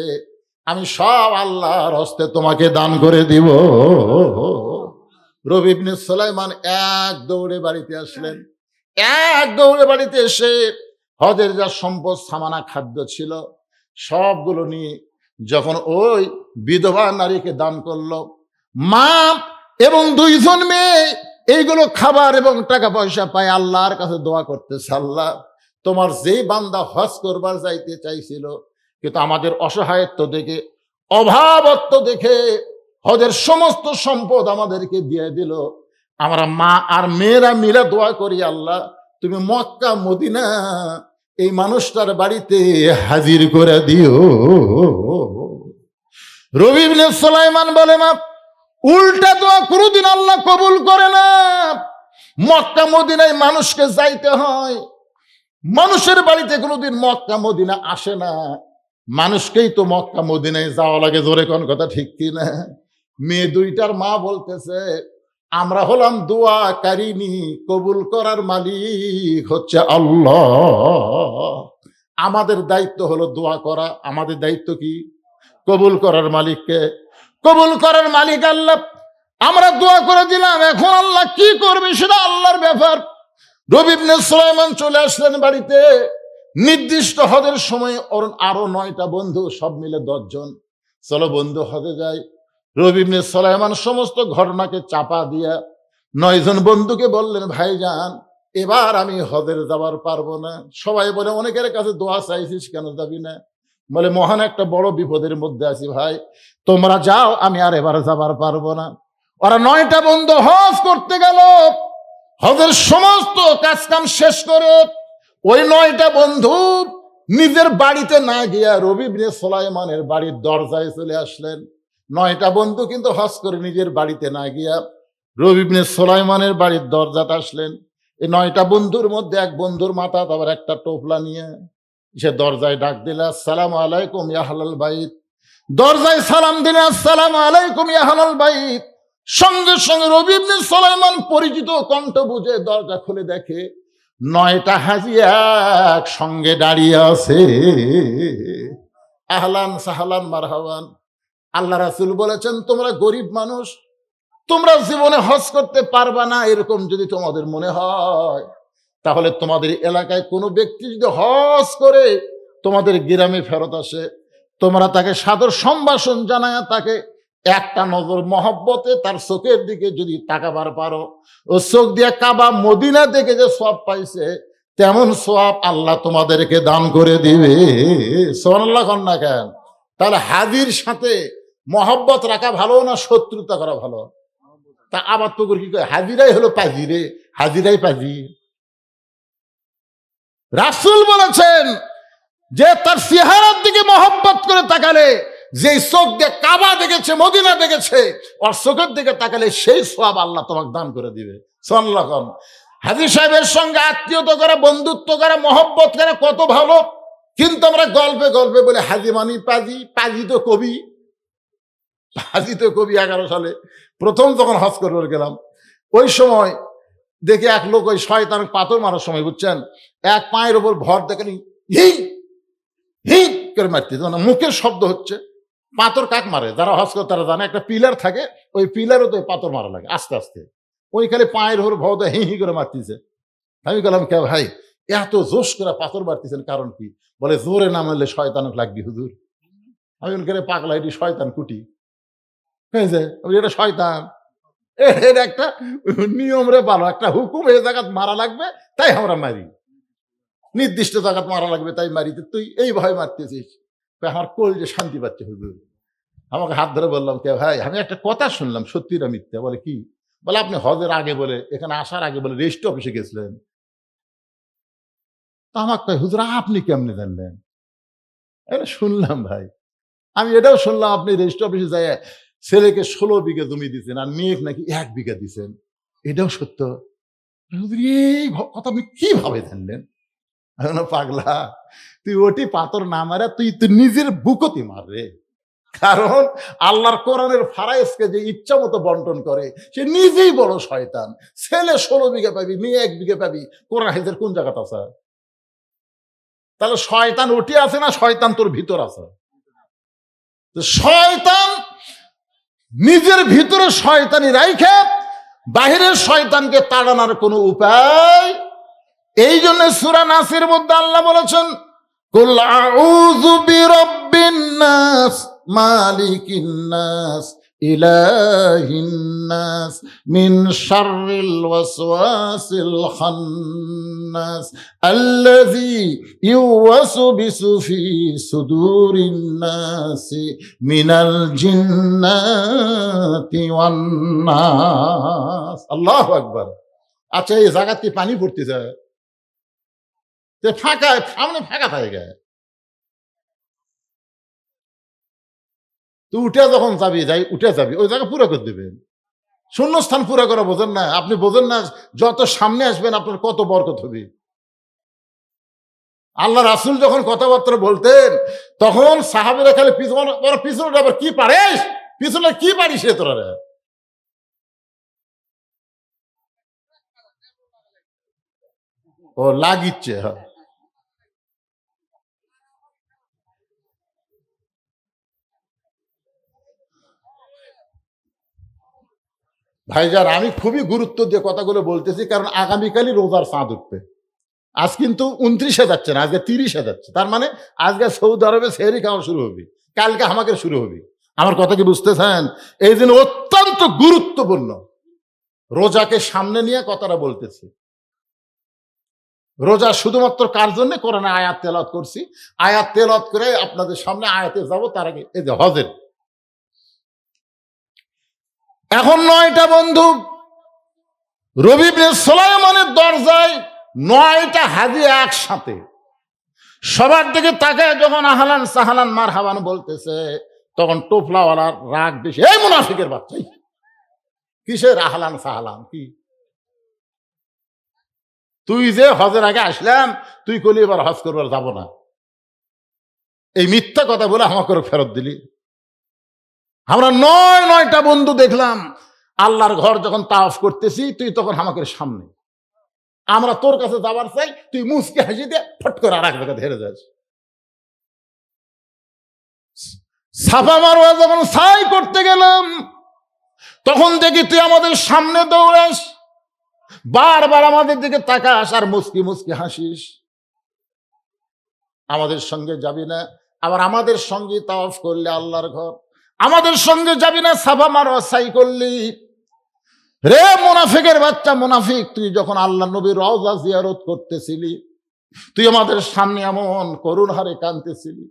আমি সব আল্লাহর হস্তে তোমাকে দান করে দিব। রবি ইবনে সুলাইমান এক দৌড়ে বাড়িতে আসলেন। এক দৌড়ে বাড়িতে এসে হজের যা সম্পদ সামানা খাদ্য ছিল সবগুলো নিয়ে যখন ওই বিধবা নারীকে দান করলো, মা এবং 2জন মেয়ে এইগুলো খাবার এবং টাকা পয়সা পায় আল্লাহর কাছে দোয়া করতেছে, আল্লাহ তোমার যেই বান্দা হজ করবার যাইতে চাইছিল, কিন্তু আমাদের অসহায়ত্ব দেখে, অভাবত্ব দেখে হজের সমস্ত সম্পদ আমাদেরকে দিয়ে দিল। আমরা মা আর মেয়েরা মিলে দোয়া করি, আল্লাহ তুমি মক্কা মদিনা এই মানুষটার বাড়িতে হাজির করে দিও। রবি ইবনে সুলাইমান বলে, মা উল্টা দোয়া কোনোদিন আল্লাহ কবুল করে না। মক্কা মদিনায় মানুষকে যাইতে হয়, মানুষের বাড়িতে কোনোদিন মক্কা মদিনা আসে না, মানুষকেই তো মক্কা মদিনায় যাওয়া লাগে। জোরে কোন কথা ঠিক কিনা? মেয়ে 2টার মা বলতেছে, আমরা হলাম দোয়া কারিনী, কবুল করার মালিক হচ্ছে আল্লাহ। আমাদের দায়িত্ব হলো দোয়া করা, আমাদের দায়িত্ব কি? কবুল করার মালিককে, কবুল করার মালিক আল্লাহ। আমরা দোয়া করে দিলাম, এখন আল্লাহ কি করবে সেটা আল্লাহর ব্যাপার। রবি ইবনে সুলাইমান চলে আসলেন বাড়িতে। নির্দিষ্ট হজের সময় ওর আরো 9টা বন্ধু, সব মিলে 10 জন। চলো বন্ধু হজে যাই। রবি ইবনে সুলাইমান সমস্ত ঘটনাকে চাপা দিয়া 9 জন বন্ধুকে বললেন, ভাইজান এবার আমি হজের যাবার পারবো না। সবাই বলে, অনেকের কাছে দোয়া চাইছিস, কেন যাবি না? বলে, মহান একটা বড় বিপদের মধ্যে আছি ভাই, তোমরা যাও, আমি আর এবার যাবার পারবো না। ওরা 9টা বন্ধু হজ করতে গেল। হজের সমস্ত কাজ কাম শেষ করে ওই 9টা বন্ধু নিজের বাড়িতে না গিয়া রবি ইবনে সুলাইমানের বাড়ির দরজায় চলে আসলেন। 9টা বন্ধু কিন্তু হজ করে নিজের বাড়িতে না গিয়া রবি ইবনে সুলাইমানের বাড়ির দরজাতে আসলেন। এই 9টা বন্ধুর মধ্যে এক বন্ধুর মাথা আবার একটা টোপলা নিয়ে সে দরজায় ডাক দিলে আসসালামু আলাইকুম ইয়া আহলাল বাইত, দরজায় সালাম দিলে আসসালামু আলাইকুম ইয়া আহলাল বাইত। সঙ্গে সঙ্গে রবি ইবনে সুলাইমান পরিচিত কণ্ঠ বুঝে দরজা খুলে দেখে 9টা হাজী এক সঙ্গে দাঁড়িয়ে আছে। আহলান সাহলান মারহাবান। আল্লাহ রাসূল বলেছেন, তোমরা গরিব মানুষ, তোমরা জীবনে হজ করতে পারবা না, এরকম যদি তোমাদের মনে হয়, তাহলে তোমাদের এলাকায় কোনো ব্যক্তি যদি হজ করে তোমাদের গ্রামে ফেরত আসে, তোমরা তাকে সাদর সম্ভাষণ জানায় তাকে একটা নজর মহব্বতে তার চোখের দিকে যদি তাকাবার পারো, ও চোখ দিয়ে কাবা মদিনা দেখে যে সওয়াব পাইছে, তেমন সওয়াব আল্লাহ তোমাদেরকে দান করে দিবে। সুবহানাল্লাহ কন না কেন? তাহলে হাজির সাথে মহব্বত রাখা ভালো না শত্রুতা করা ভালো? তা আবার তো কি কয়, হাজিরাই হলো পাজি রে, হাজিরাই পাজি। রাসূল বলেছেন যে তার চেহারার দিকে মহব্বত করে তাকালে, যে চোখ দিয়ে কাবা দেখেছে মদিনা দেখেছে, ওর চোখের দিকে তাকালে সেই সওয়াব আল্লাহ তোমাকে দান করে দিবে। সুবহানাল্লাহ। হাজী সাহেবের সঙ্গে আত্মীয়তা করা, বন্ধুত্ব করা, মহব্বত করা কত ভালো, কিন্তু আমরা গল্পে গল্পে বলে হাজী মানি পাজি, পাজি তো কবি, পাজি তো কবি। 11 সালে প্রথম যখন হজ করবার গেলাম, ওই সময় দেখে এক লোক ওই শয়তান পাথর মারার সময়, বুঝছেন, এক পায়ের ওপর ভর দেখেন হি হি করে মারতে, মানে মুখের শব্দ হচ্ছে। পাথর কাক মারে? যারা হজ করে তারা জানে, একটা পিলার থাকে, ওই পিলারও তো পাথর মারা লাগে আস্তে আস্তে। ওই খালি পায়ের ওপর ভর হি হি করে মারতেছে। আমি বললাম, কে ভাই এত জোশ করে পাথর মারতেছেন, কারণ কি? বলে জোরে না মারলে শয়তান লাগবে হুজুর। আমি বলি, পাগলা, এটি শয়তান কুটি হয়েছে, এটা শয়তান, এর একটা নিয়ম রে ভালো, একটা হুকুম, এই জায়গা মারা লাগবে তাই আমরা মারি, নির্দিষ্ট জায়গা মারা লাগবে তাই মারি, তুই এই ভয় মারতেছিস। আমার কোল যে শান্তি পাচ্ছে হুজুর। আমাকে হাত ধরে বললাম, কে ভাই আমি একটা কথা শুনলাম, সত্যি না মিথ্যা? বলে কি? বলে আপনি হজের আগে বলে এখানে আসার আগে বলে রেজিস্ট্রি অফিসে গেছিলেন। তা আমাকে কয়, হুজুর আপনি কেমনে জানলেন? এটা শুনলাম ভাই, আমি এটাও শুনলাম আপনি রেজিস্ট্রি অফিসে যায় ছেলেকে 16 বিঘা জমি দিচ্ছেন আর মেয়ে নাকি 1 বিঘা দিচ্ছেন, এটাও সত্য? হুজুর এই কথা আপনি কিভাবে জানলেন? আমি বললাম, পাগলা, তুই ওটি পাথর না মারা তুই তুই নিজের বুকতি মার রে। কারণ আল্লাহর কোরআনের ফারায়েজকে যে ইচ্ছা মতো বন্টন করে, সে নিজেই বড় শয়তান। ছেলে 16 বিঘা পাবি, মেয়ে 1 বিঘা পাবি, কোরআন হাদিসের কোন জায়গাতে আছে? তাহলে শয়তান ওটি আছে না শয়তান তোর ভিতর আছে? শয়তান নিজের ভিতরে শয়তানি রাইখে বাহিরের শয়তানকে তাড়ানোর কোনো উপায়। এই জন্য সূরা নাসের মধ্যে আল্লাহ বলেছেন, কুল আউযু বিরাব্বিন নাস মালিকিন নাস ইলাহিন নাস মিন শাররিল ওয়াসওয়াসিল খান্নাস আল্লাযী ইউওয়াসবিসু ফি সুদুরিন নাসি মিনাল জিন্নাতি ওয়ান নাস। আল্লাহু আকবার। আচ্ছা, এই জায়গাতে পানি পড়তেছে, ফাঁকা, সামনে ফাঁকা থাকে গে, তুই উঠে যখন যাবি, যাই উঠে যাবি, ওই জায়গা পুরো করে দেবেন। শূন্যস্থান পুরো করা বোঝেন না? আপনি বোঝেন না যত সামনে আসবেন আপনার কত বরকত হবে। আল্লাহ রাসূল যখন কথাবার্তা বলতেন, তখন সাহাবীরা খালি পিছনে আবার কি পারিস, পিছনে কি পারিস রে তোরা? ও লাগিচ্ছে। হ্যাঁ ভাইজান, আমি খুবই গুরুত্ব দিয়ে কথাগুলো বলতেছি, কারণ আগামীকালই রোজার চাঁদ উঠবে। আজ কিন্তু 29-এ যাচ্ছে না, আজকে 30-এ যাচ্ছে। তার মানে আজকে সৌদি আরবে সেহরি খাওয়া শুরু হবে, কালকে হামাকের শুরু হবে। আমার কথা কি বুঝতেছেন? এই জন্য অত্যন্ত গুরুত্বপূর্ণ, রোজাকে সামনে নিয়ে কথাটা বলতেছি। রোজা শুধুমাত্র কার জন্য? কোরআনে আয়াত তেলাওয়াত করছি, আয়াত তেলাওয়াত করে আপনাদের সামনে আয়াতে যাব। তার আগে এই যে হজের, এখন 9টা বন্ধু রবি ইবনে সুলাইমানের দরজায় 9টা হাজী একসাথে, সবার দিকে তাকায় যখন আহলান সাহলান মারহাবান বলতেছে, তখন টোপলাওয়ালার রাগ বেশি। এই মুনাফিকের বাচ্চা, কিসের আহলান সাহলান? কি তুই যে হজের আগে আসলাম, তুই কলি এবার হজ করবার যাব না? এই মিথ্যা কথা বলে আমাকে ফেরত দিলি। আমরা 9টা বন্ধু দেখলাম আল্লাহর ঘর যখন তাওয়াফ করতেছি, তুই তখন আমাকে সামনে, আমরা তোর কাছে যাবার চাই, তুই মুচকে হাসি দিয়ে ফট করে আর এক জায়গায় ধরে যাস। সাফা মারওয়া যখন সাই করতে গেলাম, তখন দেখি তুই আমাদের সামনে দৌড়াস, বারবার আমাদের দিকে তাকাস আর মুচকি মুচকি হাসিস। আমাদের সঙ্গে যাবি না, আবার আমাদের সঙ্গে তাওয়াফ করলে আল্লাহর ঘর, আমাদের সঙ্গে যাবি না, সাফা মারওয়া সাই করলি। রে মুনাফিকের বাচ্চা মুনাফিক, তুই যখন আল্লাহ নবীর রওজা জিয়ারত করতেছিলি, তুই আমাদের সামনে এমন করুণ হারে কাঁদতেছিলি,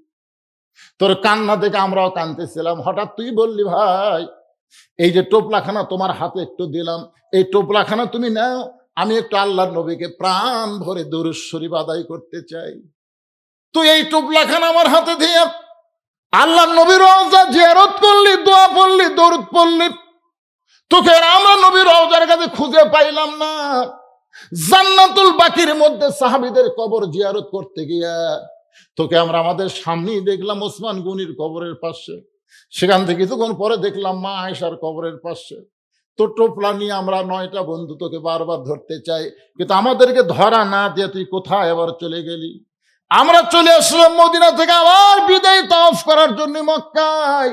তোর কান্না দেখে আমরাও কাঁদতেছিলাম। হঠাৎ তুই বললি, ভাই এই যে টোপলাখানা তোমার হাতে একটু দিলাম, এই টোপলাখানা তুমি নাও, আমি একটু আল্লাহর নবীকে প্রাণ ভরে দরুদ শরীফ আদায় করতে চাই। তুই এই টোপলাখানা আমার হাতে দিয়ে আল্লাহর নবীর রওজা জিয়ারত করলি, দোয়া পড়লি, দরুদ পড়লি, তোকে আমরা নবীর রওজার কাছে খুঁজে পাইলাম না। জান্নাতুল বাকির মধ্যে সাহাবীদের কবর জিয়ারত করতে গিয়া তোকে আমরা আমাদের সামনেই দেখলাম ওসমান গনির কবরের পাশে, সেখান থেকে কিছুক্ষণ পরে দেখলাম মা আয়েশার কবরের পাশে। তোর টোপলা নিয়ে আমরা 9টা বন্ধু তোকে বারবার ধরতে চাই, কিন্তু আমাদেরকে ধরা না দিয়ে তুই কোথায় আবার চলে গেলি। আমরা চলে আসলাম মদিনা থেকে আবার বিদায় তাওয়াফ করার জন্য মক্কায়।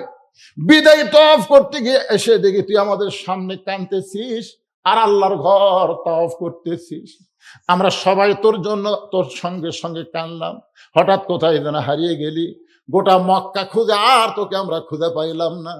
বিদায় তাওয়াফ করতে গিয়ে এসে দেখি তুই আমাদের সামনে কাঁদতেছিস আর আল্লাহর ঘর তাওয়াফ করতেছিস। আমরা সবাই তোর জন্য তোর সঙ্গে সঙ্গে কাঁদলাম। হঠাৎ কোথায় যেন হারিয়ে গেলি, গোটা মক্কা খুঁজে আর তোকে আমরা খুঁজে পাইলাম না।